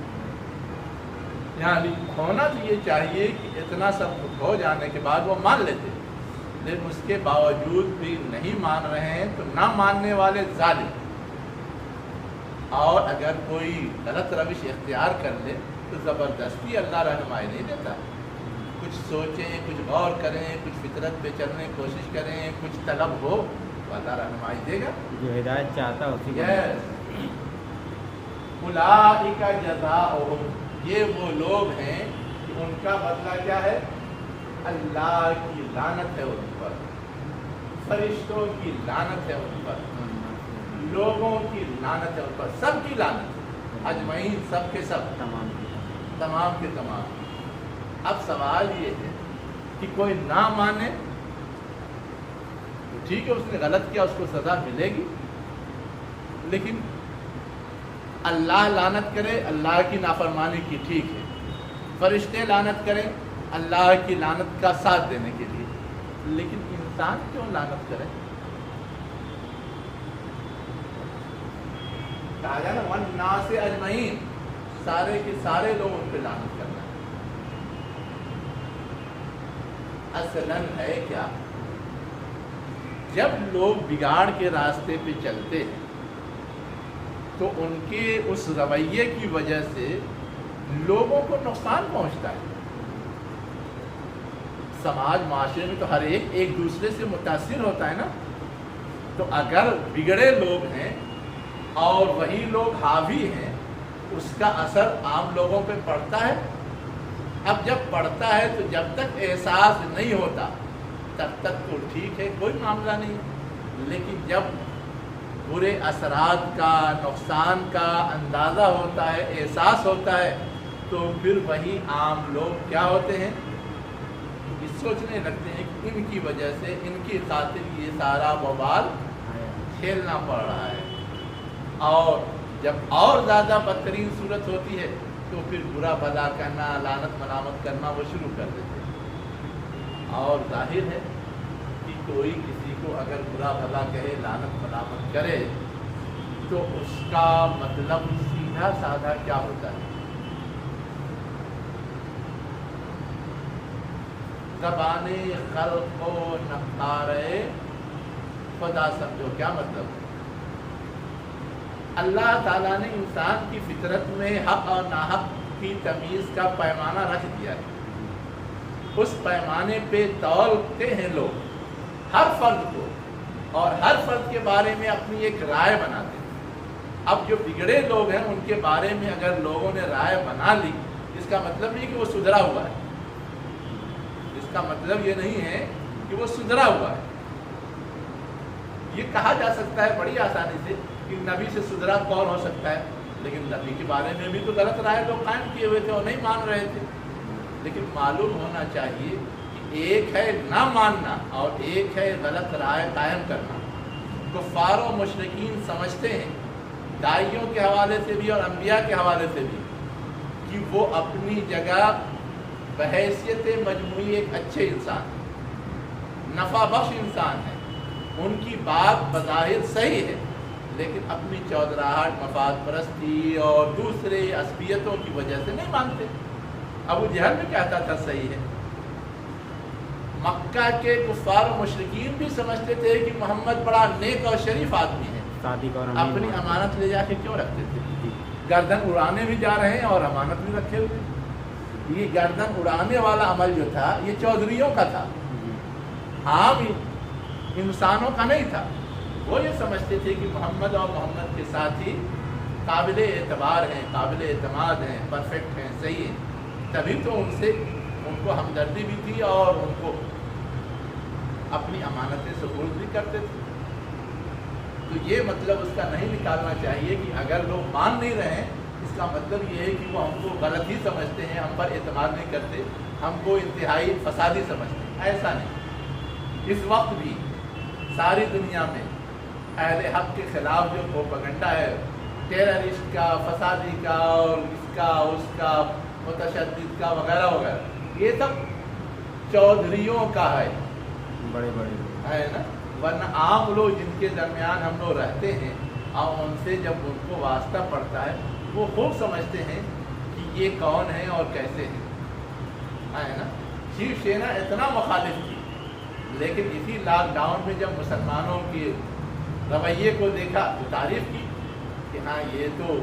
یعنی ہونا تو یہ چاہیے کہ اتنا سب ہو جانے کے بعد وہ مان لیتے، لیکن اس کے باوجود بھی نہیں مان رہے ہیں تو نہ ماننے والے ظالم. اور اگر کوئی غلط روش اختیار کر لے تو زبردستی اللہ رہنمائی نہیں دیتا. کچھ سوچیں، کچھ غور کریں، کچھ فطرت پہ چلنے کی کوشش کریں، کچھ طلب ہو تو اللہ رہنمائی دے گا. جو ہدایت چاہتا ہے اسی کو. اولئک جزاؤہم، یہ وہ لوگ ہیں کہ ان کا بدلہ کیا ہے؟ اللہ کی لعنت ہے ان پر، فرشتوں کی لعنت ہے ان پر، لوگوں کی لعنت ہے ان پر، سب کی لعنت، اجمعین، سب کے سب، تمام کے تمام. اب سوال یہ ہے کہ کوئی نہ مانے ٹھیک ہے، اس نے غلط کیا، اس کو سزا ملے گی، लेकिन अल्लाह लानत करे अल्लाह की नाफरमानी की, ठीक है, फरिश्ते लानत करें अल्लाह की लानत का साथ देने के लिए, लेकिन इंसान क्यों लानत करे? कहा जाए ना वन्नास अजमईन, सारे के सारे लोग उन पे लानत करना है। असलन है क्या, जब लोग बिगाड़ के रास्ते पे चलते हैं तो उनके उस रवैये की वजह से लोगों को नुकसान पहुंचता है। समाज माशरे में तो हर एक दूसरे से मुतासिर होता है ना। तो अगर बिगड़े लोग हैं और वही लोग हावी हैं, उसका असर आम लोगों पे पड़ता है। अब जब पड़ता है तो जब तक एहसास नहीं होता तब तक तो ठीक है, कोई मामला नहीं। लेकिन जब बुरे असरात का, नुकसान का अंदाज़ा होता है, एहसास होता है, तो फिर वही आम लोग क्या होते हैं, ये सोचने लगते हैं कि इनकी वजह से, इनकी खातिर ये सारा बवाल झेलना पड़ रहा है। और जब और ज़्यादा बदतरीन सूरत होती है तो फिर बुरा भला कहना, लानत मलामत करना वो शुरू कर देते हैं। और जाहिर है कि कोई किसी को अगर बुरा भला कहे, लानत मलामत करे, तो उसका मतलब सीधा साधा क्या होता है, ज़बाने खल्क़ व नक़ारे खुदा समझो। क्या मतलब है? अल्लाह ताला ने इंसान की फितरत में हक और नाहक की तमीज़ का पैमाना रख दिया है। उस पैमाने पे तौलते हैं लोग हर फर्द को, और हर फर्द के बारे में अपनी एक राय बनाते हैं। अब जो बिगड़े लोग हैं उनके बारे में अगर लोगों ने राय बना ली, इसका मतलब नहीं कि वो सुधरा हुआ है, इसका मतलब ये नहीं है कि वो सुधरा हुआ है। ये कहा जा सकता है बड़ी आसानी से कि नबी से सुधरा कौन हो सकता है, लेकिन नबी के बारे में भी तो गलत राय लोग कायम किए हुए थे और नहीं मान रहे थे। लेकिन मालूम होना चाहिए कि एक है ना मानना और एक है गलत राय कायम करना। कुफ्फार और मुशरिकीन समझते हैं, दाइयों के हवाले से भी और अंबिया के हवाले से भी, कि वो अपनी जगह बहैसियत मजमूई एक अच्छे इंसान, नफ़ा बख्श इंसान है। उनकी बात बज़ाहिर सही है, लेकिन अपनी चौधराहट, मफाद परस्ती और दूसरे असबियतों की वजह से नहीं मानते। अबू जहल भी कहता था सही है। मक्का के कुफ्फार और मुशरिकीन भी समझते थे कि मोहम्मद बड़ा नेक और शरीफ आदमी है, अपनी अमानत ले जाके क्यों रखते थे? गर्दन उड़ाने भी जा रहे हैं और अमानत भी रखे हुए। ये गर्दन उड़ाने वाला अमल जो था ये चौधरियों का था, आम इंसानों का नहीं था। वो ये समझते थे कि मोहम्मद और मोहम्मद के साथी काबिल एतबार हैं, काबिल एतमाद हैं, परफेक्ट हैं, सही हैं। तभी तो उनको हमदर्दी भी थी और उनको अपनी अमानतें सुपुर्द भी करते थे। तो ये मतलब उसका नहीं निकालना चाहिए कि अगर लोग मान नहीं रहे हैं, इसका मतलब ये है कि वो हमको गलत ही समझते हैं, हम पर एतमाद नहीं करते, हमको इंतहाई फसादी समझते हैं। ऐसा नहीं। इस वक्त भी सारी दुनिया में अहले हक के खिलाफ जो प्रोपेगेंडा है, टेररिस्ट का, फसादी का और इसका उसका, मुतशद्दिद का वगैरह वगैरह, ये सब चौधरियों का है, बड़े बड़े है ना। वरना आम लोग जिनके दरमियान हम लोग रहते हैं और उनसे जब उनको वास्ता पड़ता है, वो खूब समझते हैं कि ये कौन है और कैसे है ना। शिवसेना इतना मुखालिफ थी, लेकिन इसी लॉकडाउन में जब मुसलमानों के रवैये को देखा तो तारीफ की कि हाँ ये तो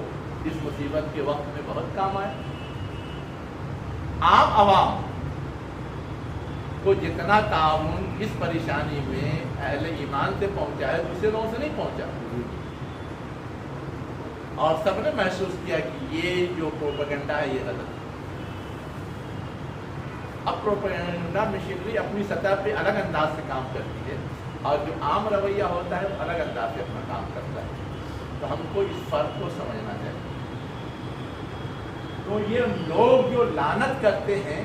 इस मुसीबत के वक्त में बहुत काम आए। आम आवाम को जितना ताउन इस परेशानी में अहले ईमान से पहुंचा है, दूसरे लोगों से नहीं पहुंचा। और सबने महसूस किया कि ये जो प्रोपेगेंडा है ये गलत है। अब प्रोपेगेंडा मशीनरी अपनी सतह पे अलग अंदाज से काम करती है और जो आम रवैया होता है वो अलग अंदाज से अपना काम करता है। तो हमको इस फर्क को समझना चाहिए। तो ये लोग जो लानत करते हैं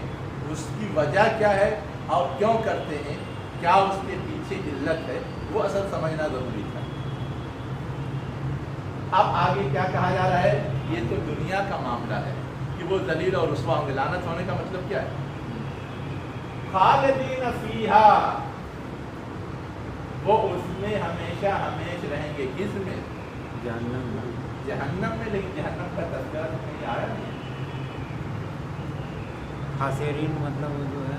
उसकी वजह क्या है और क्यों करते हैं, क्या उसके पीछे इल्लत है, वो असल समझना ज़रूरी था। अब आगे क्या कहा जा रहा है, ये तो दुनिया का मामला है कि वो ज़लील और रुस्वा होंगे। लानत होने का मतलब क्या है? खालिदीन फीहा, वो उसमें हमेशा हमेशा रहेंगे। किसमें? जहन्नम में। जहन्नम में। लेकिन जहन्नम का तज़किरा तो कहीं आया नहीं। खासिरीन मतलब वो जो है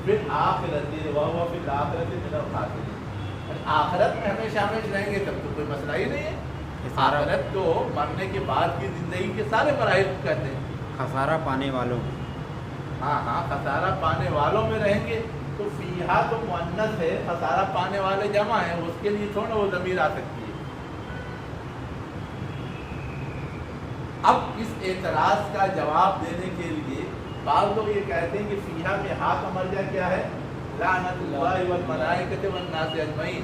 फिर आखिरत फिर आखिरत मिनल खासिरीन, आखिरत में हमेशा हमेशा रहेंगे तब तो कोई मसला ही नहीं है। आखिरत तो मरने के बाद की जिंदगी के सारे मराहिल कहते हैं। खसारा पाने वालों में। हाँ हाँ, खसारा पाने वालों में रहेंगे। तो फीहा तो मुअन्नस है, खसारा पाने वाले जमा है, उसके लिए थोड़ा वो ज़मीर आ सकती है। अब इस एतराज़ का जवाब देने के लिए बाज़ लोग ये कहते हैं कि फीहा में हा का मर्जा क्या है? लानतुल्लाहि वल मलाइकति वन नास अजमईन,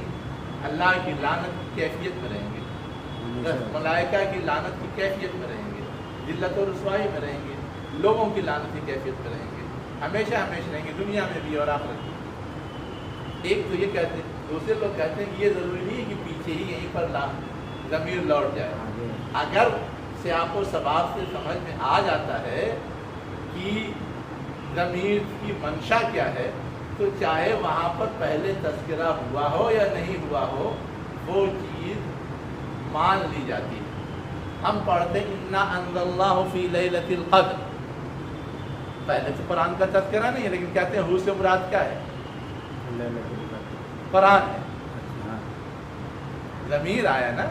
अल्लाह की लानत की कैफियत में रहेंगे, मलाइका की लानत की कैफियत में रहेंगे, जिल्लत और रुसवाई में रहेंगे, लोगों की लानत की कैफियत में रहेंगे, हमेशा हमेशा रहेंगे, दुनिया में भी और आखिरत में। एक तो ये कहते हैं, दूसरे लोग कहते हैं कि ये ज़रूरी नहीं है कि पीछे ही यहीं पर ज़मीर लौट जाए। अगर सियाक़ो सबाब से समझ में आ जाता है कि ज़मीर की मंशा क्या है, तो चाहे वहाँ पर पहले तज़किरा हुआ हो या नहीं हुआ हो, वो चीज़ मान ली जाती है। हम पढ़ते इन्ना अंज़लनाहु फ़ी लैलतिल क़द्र, पहले तो कुरान का तज़किरा नहीं है, लेकिन कहते हैं हू से मुराद क्या है? कुरान है। ज़मीर आया ना,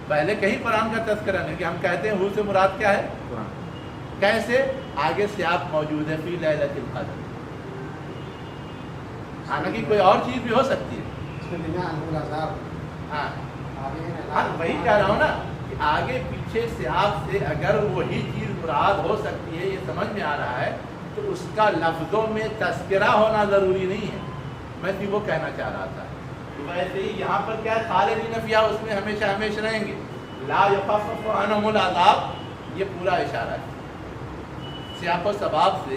पहले कहीं कुरान का तज़किरा नहीं, कि हम कहते हैं हू से मुराद क्या है? कैसे? आगे से आप मौजूद है फ़ी लैलतिल क़द्र, हालांकि कोई और चीज़ भी हो सकती है। हाँ हाँ, वही कह रहा हूँ ना कि आगे पीछे से आपसे अगर वही चीज़ मुराद हो सकती है, ये समझ में आ रहा है, तो उसका लफ्ज़ों में तज़किरा होना ज़रूरी नहीं है। मैं भी वो कहना चाह रहा था। तो वैसे ही यहाँ पर क्या है, खालिदीन फ़ीहा, उसमें हमेशा हमेशा रहेंगे। ला युख़फ़फ़ु अन्हुमुल अज़ाब, ये पूरा इशारा है, सियाक़ो सबाब से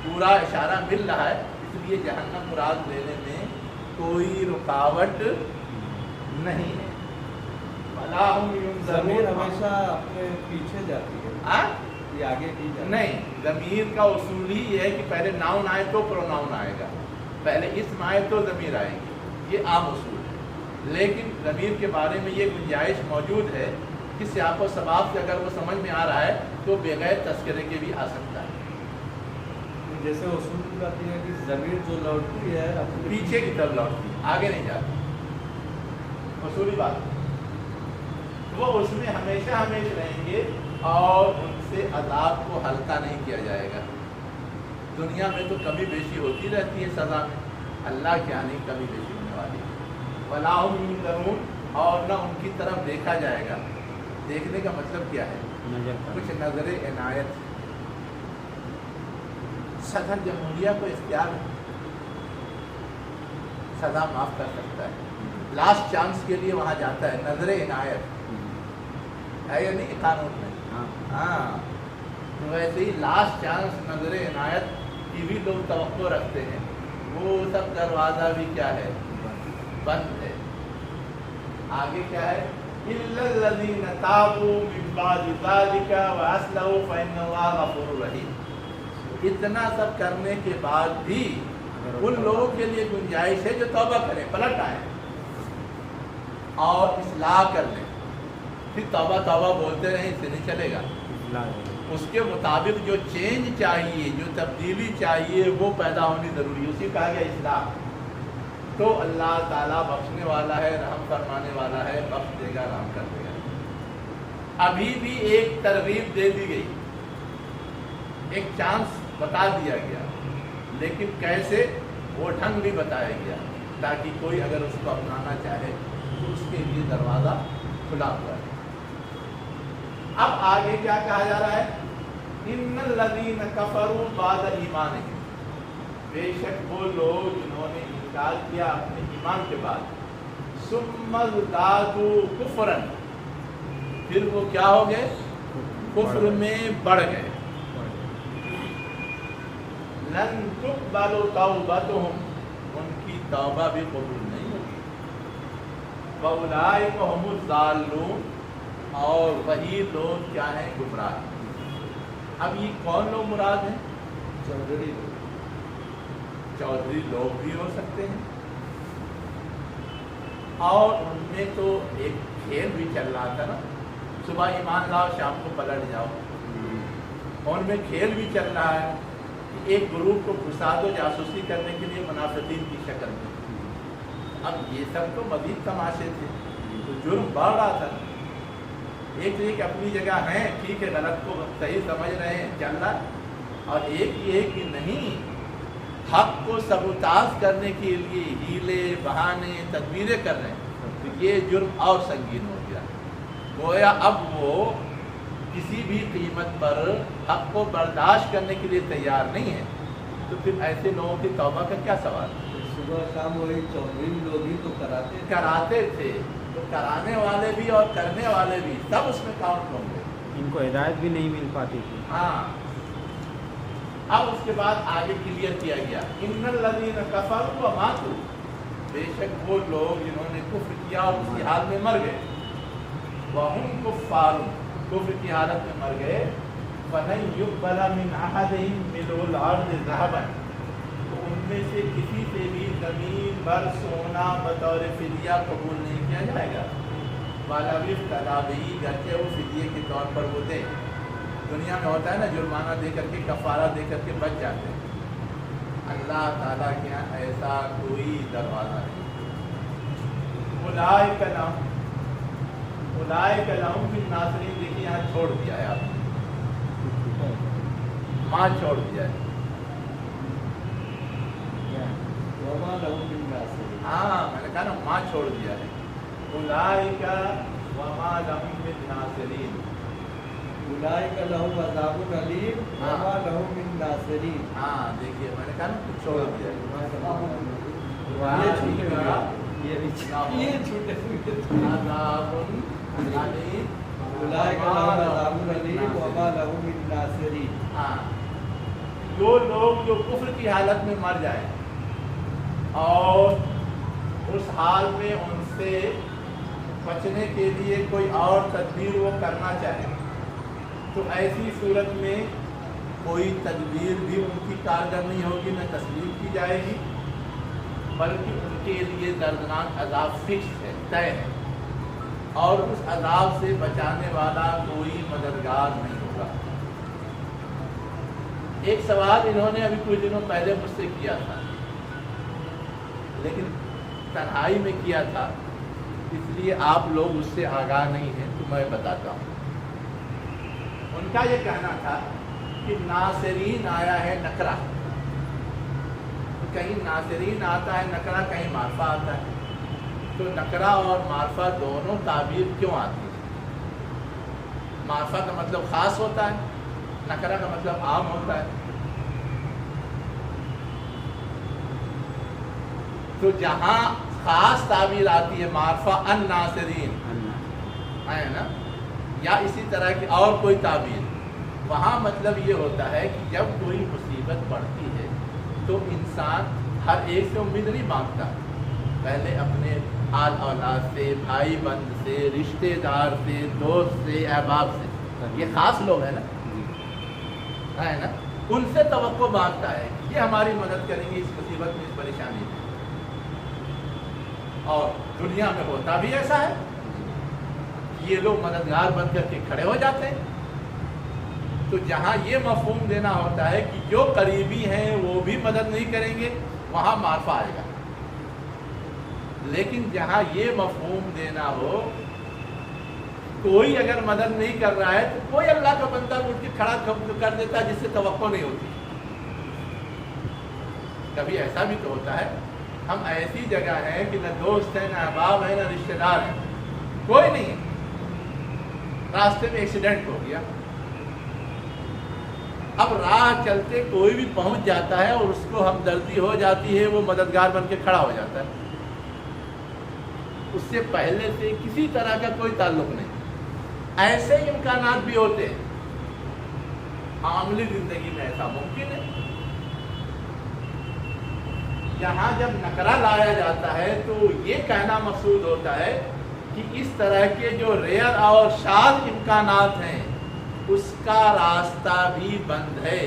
पूरा इशारा मिल रहा है, इसलिए जहन्नम मुराद लेने में कोई रुकावट नहीं है। ज़मीर हमेशा अपने पीछे जाती है, ये आगे नहीं जाती। नहीं, ज़मीर का उसूल ही ये है कि पहले नाउन आए तो प्रोनाउन आएगा, पहले इस्म आए तो ज़मीर आएगी, ये आम उसूल है। लेकिन ज़मीर के बारे में ये गुंजाइश मौजूद है कि सियाक़ो सबाब से अगर वो समझ में आ रहा है तो बगैर तज़किरे के भी आ सकता है। जैसे उसूल की बात यह है कि ज़मीर जो लौटती है अपने पीछे की तरफ लौटती है, आगे नहीं जाती, उसूली बात। वो उसमें हमेशा हमेशा रहेंगे और उनसे अज़ाब को हल्का नहीं किया जाएगा। दुनिया में तो कमी बेशी होती रहती है सज़ा में, अल्लाह के यहाँ नहीं कमी बेशी होने वाली। वला हुम युनज़रून, और न उनकी तरफ देखा जाएगा। देखने का मतलब क्या है? कुछ नज़र इनायत। सदर जमहूरिया को इख्तियार सज़ा माफ़ कर सकता है, लास्ट चांस के लिए वहाँ जाता है, नज़र इनायत है या नहीं कानून में? हाँ, तो वैसे ही लास्ट चांस नज़र इनायत की भी लोग तवक्को रखते हैं, वो सब दरवाज़ा भी क्या है? बंद है। आगे क्या है? इल्लल्लज़ीना ताबू मिन बादि ज़ालिका व अस्लहू फ़इन्नल्लाहा गफ़ूरुर रहीम। इतना सब करने के बाद भी उन लोगों के लिए गुंजाइश है जो तौबा करें, पलट आए और इस्लाह कर लें। फिर तौबा तौबा बोलते रहें, इससे नहीं चलेगा। उसके मुताबिक जो चेंज चाहिए, जो तब्दीली चाहिए, वो पैदा होनी ज़रूरी है। उसी कहा गया इस्लाह। तो अल्लाह ताला बख्शने वाला है, रहम फरमाने वाला है, बख्श देगा, रहम कर देगा। अभी भी एक तरगीब दे दी गई, एक चांस बता दिया गया, लेकिन कैसे वो ढंग भी बताया गया, ताकि कोई अगर उसको अपनाना चाहे तो उसके लिए दरवाज़ा खुला हुआ है। अब आगे क्या कहा जा रहा है? इन्नल्लज़ीना कफ़रू बाद ईमानिहिम, बेशक वो लोग जिन्होंने इनकार किया अपने ईमान के बाद, सुम्मा ज़दादू कुफ़रन, फिर वो क्या हो गए? कुफ्र में बढ़ गए। लन तुक़बल तौबतुहुम, उनकी तौबा भी कबूल नहीं होगी। वउलाइक हुमुज़ ज़ालिमून, और वही लोग क्या हैं, गुमराह। अब ये कौन लोग मुराद हैं? चौधरी चौधरी लोग भी हो सकते हैं, और उनमें तो एक खेल भी चल रहा था ना, सुबह ईमान लाओ शाम को पलट जाओ। उनमें खेल भी चल रहा है कि एक ग्रुप को घुसा दो जासूसी करने के लिए मुनाफिकीन की शक्ल में। अब ये सब तो मज़ीद तमाशे थे, तो जुर्म बढ़ रहा था। एक एक अपनी जगह हैं, ठीक है, गलत को सही समझ रहे हैं, चल रहा, और एक ये कि नहीं, हक को सबूताज करने के लिए हीले बहाने तदबीरें कर रहे हैं, तो ये जुर्म और संगीन हो गया। गोया अब वो किसी भी कीमत पर हक को बर्दाश्त करने के लिए तैयार नहीं है, तो फिर ऐसे लोगों की तौबा का क्या सवाल? सुबह शाम वही चौधरी लोग ही तो कराते थे, तो कराने वाले भी और करने वाले भी सब उसमें काउंट होंगे। इनको हिदायत भी नहीं मिल पाती थी। हाँ, अब उसके बाद आगे क्लियर किया गया, इन्नल लज़ीना कफ़रू व मातू, बेशक वो लोग जिन्होंने कुफ्र किया और उसी हाल में मर गए, वहुम कुफ़्फ़ारुन, कुफ्र की हालत में मर गए, फ़लन युक़बला मिन अहदिहिम मिलुल अर्ज़ि ज़हबन, तो उनमें से किसी से भी ज़मीन भर सोना बतौर फिदिया कबूल नहीं किया जाएगा। वाला इफ्तदा बिही, गरचे वो फिदिये के तौर पर वो दे। दुनिया में होता है ना, जुर्माना दे करके, कफ़ारा दे करके बच जाते हैं। अल्लाह ताला के यहाँ ऐसा कोई दरवाज़ा नहीं। उलाइक लहुम फिन नासिरीन, देखिए यहाँ छोड़ दिया है आपने, माँ छोड़ दिया है। हाँ, मैंने कहा ना, माँ छोड़ दिया है। उलाइक वमा लहुम मिन नासिरीन, उलाइक लहुम अज़ाबुन अलीम वमा लहुम मिन नासिरीन। हाँ, देखिए मैंने कहा ना, कुछ छोड़ दिया ये छूटे अज़ाबुन अलीम, उलाइक लहुम अज़ाबुन अलीम वमा लहुम मिन नासिरीन। हाँ, जो लोग जो कुफ्र की हालत में मर जाए और उस हाल में उनसे बचने के लिए कोई और तदबीर वो करना चाहे, तो ऐसी सूरत में कोई तदबीर भी उनकी कारगर नहीं होगी, न तस्लीम की जाएगी, बल्कि उनके लिए दर्दनाक अज़ाब फिक्स है, तय है, और उस अज़ाब से बचाने वाला कोई मददगार नहीं होगा। एक सवाल इन्होंने अभी कुछ दिनों पहले मुझसे किया था, लेकिन तन्हाई में किया था, इसलिए आप लोग उससे आगाह नहीं हैं, तो मैं बताता हूँ। उनका ये कहना था कि नासिरीन आया है नकरा, तो कहीं नासिरीन आता है नकरा, कहीं मारफा आता है, तो नकरा और मारफा दोनों ताबीर क्यों आती है? मारफा का मतलब ख़ास होता है, नकरा का मतलब आम होता है। तो जहाँ ख़ास ताबीर आती है मारफा अन नासिरीन है ना, या इसी तरह की और कोई ताबीर, वहाँ मतलब ये होता है कि जब कोई मुसीबत पड़ती है तो इंसान हर एक से उम्मीद नहीं मांगता, पहले अपने आल औलाद से, भाई बंद से, रिश्तेदार से, दोस्त से, अहबाब से, ये ख़ास लोग हैं ना, है ना, उनसे तवक्को मांगता है कि ये हमारी मदद करेंगे इस मुसीबत में, इस परेशानी में। और दुनिया में होता भी ऐसा है, ये लोग मददगार बन करके खड़े हो जाते हैं। तो जहाँ ये मफहूम देना होता है कि जो करीबी हैं वो भी मदद नहीं करेंगे, वहाँ मारफा आएगा। लेकिन जहाँ ये मफहूम देना हो कोई अगर मदद नहीं कर रहा है तो कोई अल्लाह का बंदा उठ के खड़ा कर देता है जिससे तवक्को नहीं होती। कभी ऐसा भी तो होता है, हम ऐसी जगह हैं कि न दोस्त है, न अहबाब है, न रिश्तेदार है, कोई नहीं है, रास्ते में एक्सीडेंट हो गया, अब राह चलते कोई भी पहुंच जाता है और उसको हमदर्दी हो जाती है, वो मददगार बन के खड़ा हो जाता है, उससे पहले से किसी तरह का कोई ताल्लुक नहीं। ऐसे इम्कानात भी होते हैं, आमली जिंदगी में ऐसा मुमकिन है। यहाँ जब नकरा लाया जाता है तो ये कहना मकसूद होता है कि इस तरह के जो रेयर और शाद इम्कानात हैं उसका रास्ता भी बंद है।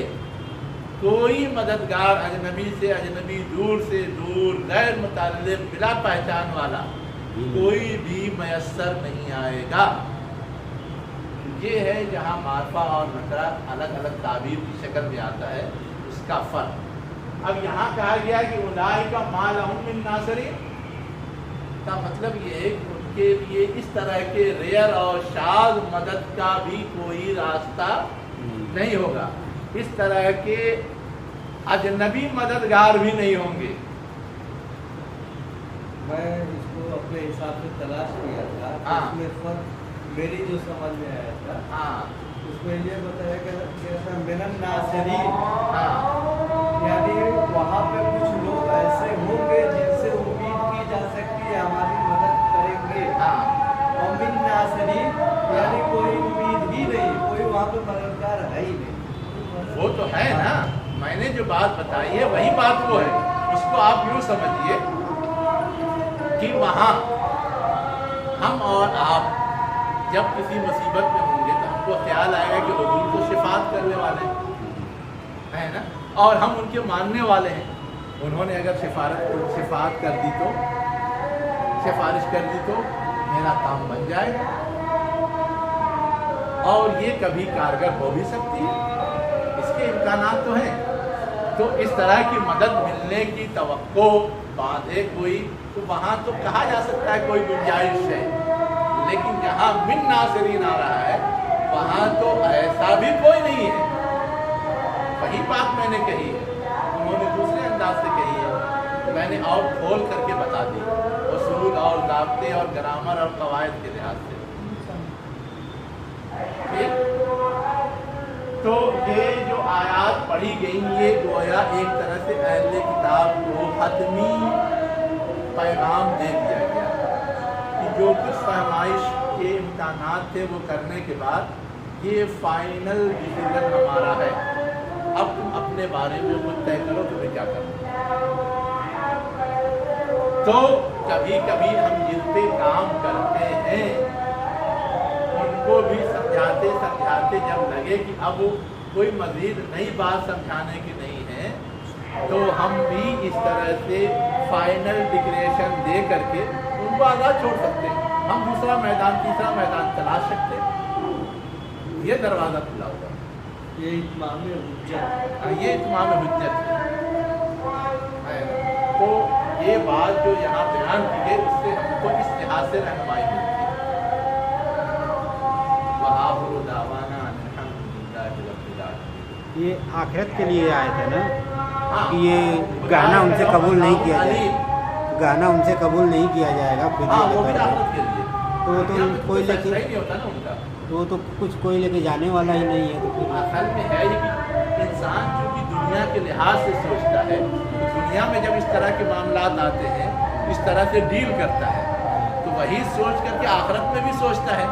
कोई मददगार अजनबी से अजनबी, दूर से दूर, गैर मुतअल्लिम, बिला पहचान वाला कोई भी मयस्सर नहीं आएगा। ये है जहाँ मारफा और नकरा अलग अलग ताबीर की शक्ल में आता है, उसका फ़र्क। अब यहाँ कहा गया कि उलाइका मा लहुम मिन नासिरीन, का मतलब ये है कि उनके लिए इस तरह के रेयर और शाज़ मदद का भी कोई रास्ता नहीं होगा, इस तरह के अजनबी मददगार भी नहीं होंगे। मैं इसको अपने हिसाब से तलाश किया था, हाँ। उसमें फर्क मेरी जो समझ में आया था, हाँ उसमें ये बताया गया था मिनन नासिरीन, हाँ यानी वहाँ पे कुछ लोग ऐसे होंगे जिनसे उम्मीद की जा सकती है हमारी मदद करेंगे। हाँ और मिन नासिरीन यानी कोई उम्मीद ही नहीं, कोई वहाँ पे मददगार है ही नहीं। वो तो है ना, मैंने जो बात बताई है वही बात वो है। उसको आप यूँ समझिए कि वहाँ हम और आप जब किसी मुसीबत में होंगे तो हमको ख्याल आएगा कि हुजूर तो शिफात करने वाले हैं, है ना, और हम उनके मानने वाले हैं। उन्होंने अगर शिफात कर दी तो, सिफारिश कर दी तो मेरा काम बन जाएगा, और ये कभी कारगर हो भी सकती है, इसके इम्कानात तो हैं। तो इस तरह की मदद मिलने की तवक्को बांधे कोई, तो वहाँ तो कहा जा सकता है कोई गुंजाइश है, लेकिन जहाँ मिन नासिरीन आ रहा है वहाँ तो ऐसा भी कोई नहीं है। वही बात मैंने कही है, उन्होंने दूसरे अंदाज से कही है, मैंने और खोल करके बता दी, उसूल और ज़ाब्ते और ग्रामर और कवायद के लिहाज से। ठीक? तो ये जो आयात पढ़ी गई, ये गोया एक तरह से अहले किताब को हतमी पैगाम दे दिया गया कि जो कुछ फरमाइश के इम्कानात थे वो करने के बाद ये फाइनल डिसीजन हमारा है, अब तुम अपने बारे में खुद तय करो तुम्हें क्या करना। तो कभी कभी हम जिन पे काम करते हैं उनको भी समझाते समझाते जब लगे कि अब कोई मज़ीद नई बात समझाने की नहीं है, तो हम भी इस तरह से फाइनल डिक्लेरेशन दे करके उनको आज़ाद छोड़ सकते हैं। हम दूसरा मैदान, तीसरा मैदान तलाश सकते हैं। ये दरवाज़ा खुला हुआ है, ये इत्माम हुज्जत, ये इत्माम हुज्जत है ना। तो ये बात जो यहाँ बयान की गई उससे हमको इस लिहाज से रहनुमाई मिलती है। ये आखिरत के लिए आए थे ना, हाँ, कि ये गाना उनसे कबूल नहीं किया जाएगा, गाना उनसे कबूल नहीं किया जाएगा फिर हाँ, वो भी लेकर आखिरत के लिए। तो कोई लेके सही नहीं होता ना उनका। तो कुछ कोई लेके जाने वाला ही नहीं है। तो फिर असल में है ही कि इंसान चूँकि दुनिया के लिहाज से सोचता है, तो दुनिया में जब इस तरह के मामलात आते हैं, इस तरह से डील करता है, तो वही सोच करके आखिरत में भी सोचता है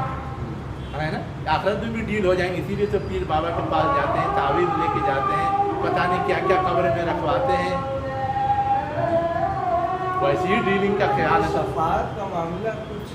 ना, आखिरत में भी डील हो जाएंगे। इसीलिए तो पीर बाबा के पास जाते हैं, तावीज़ लेके जाते हैं, पता नहीं क्या क्या कब्र में रखवाते हैं। वैसी ही डीलिंग का ख्याल है। शफाअत का मामला कुछ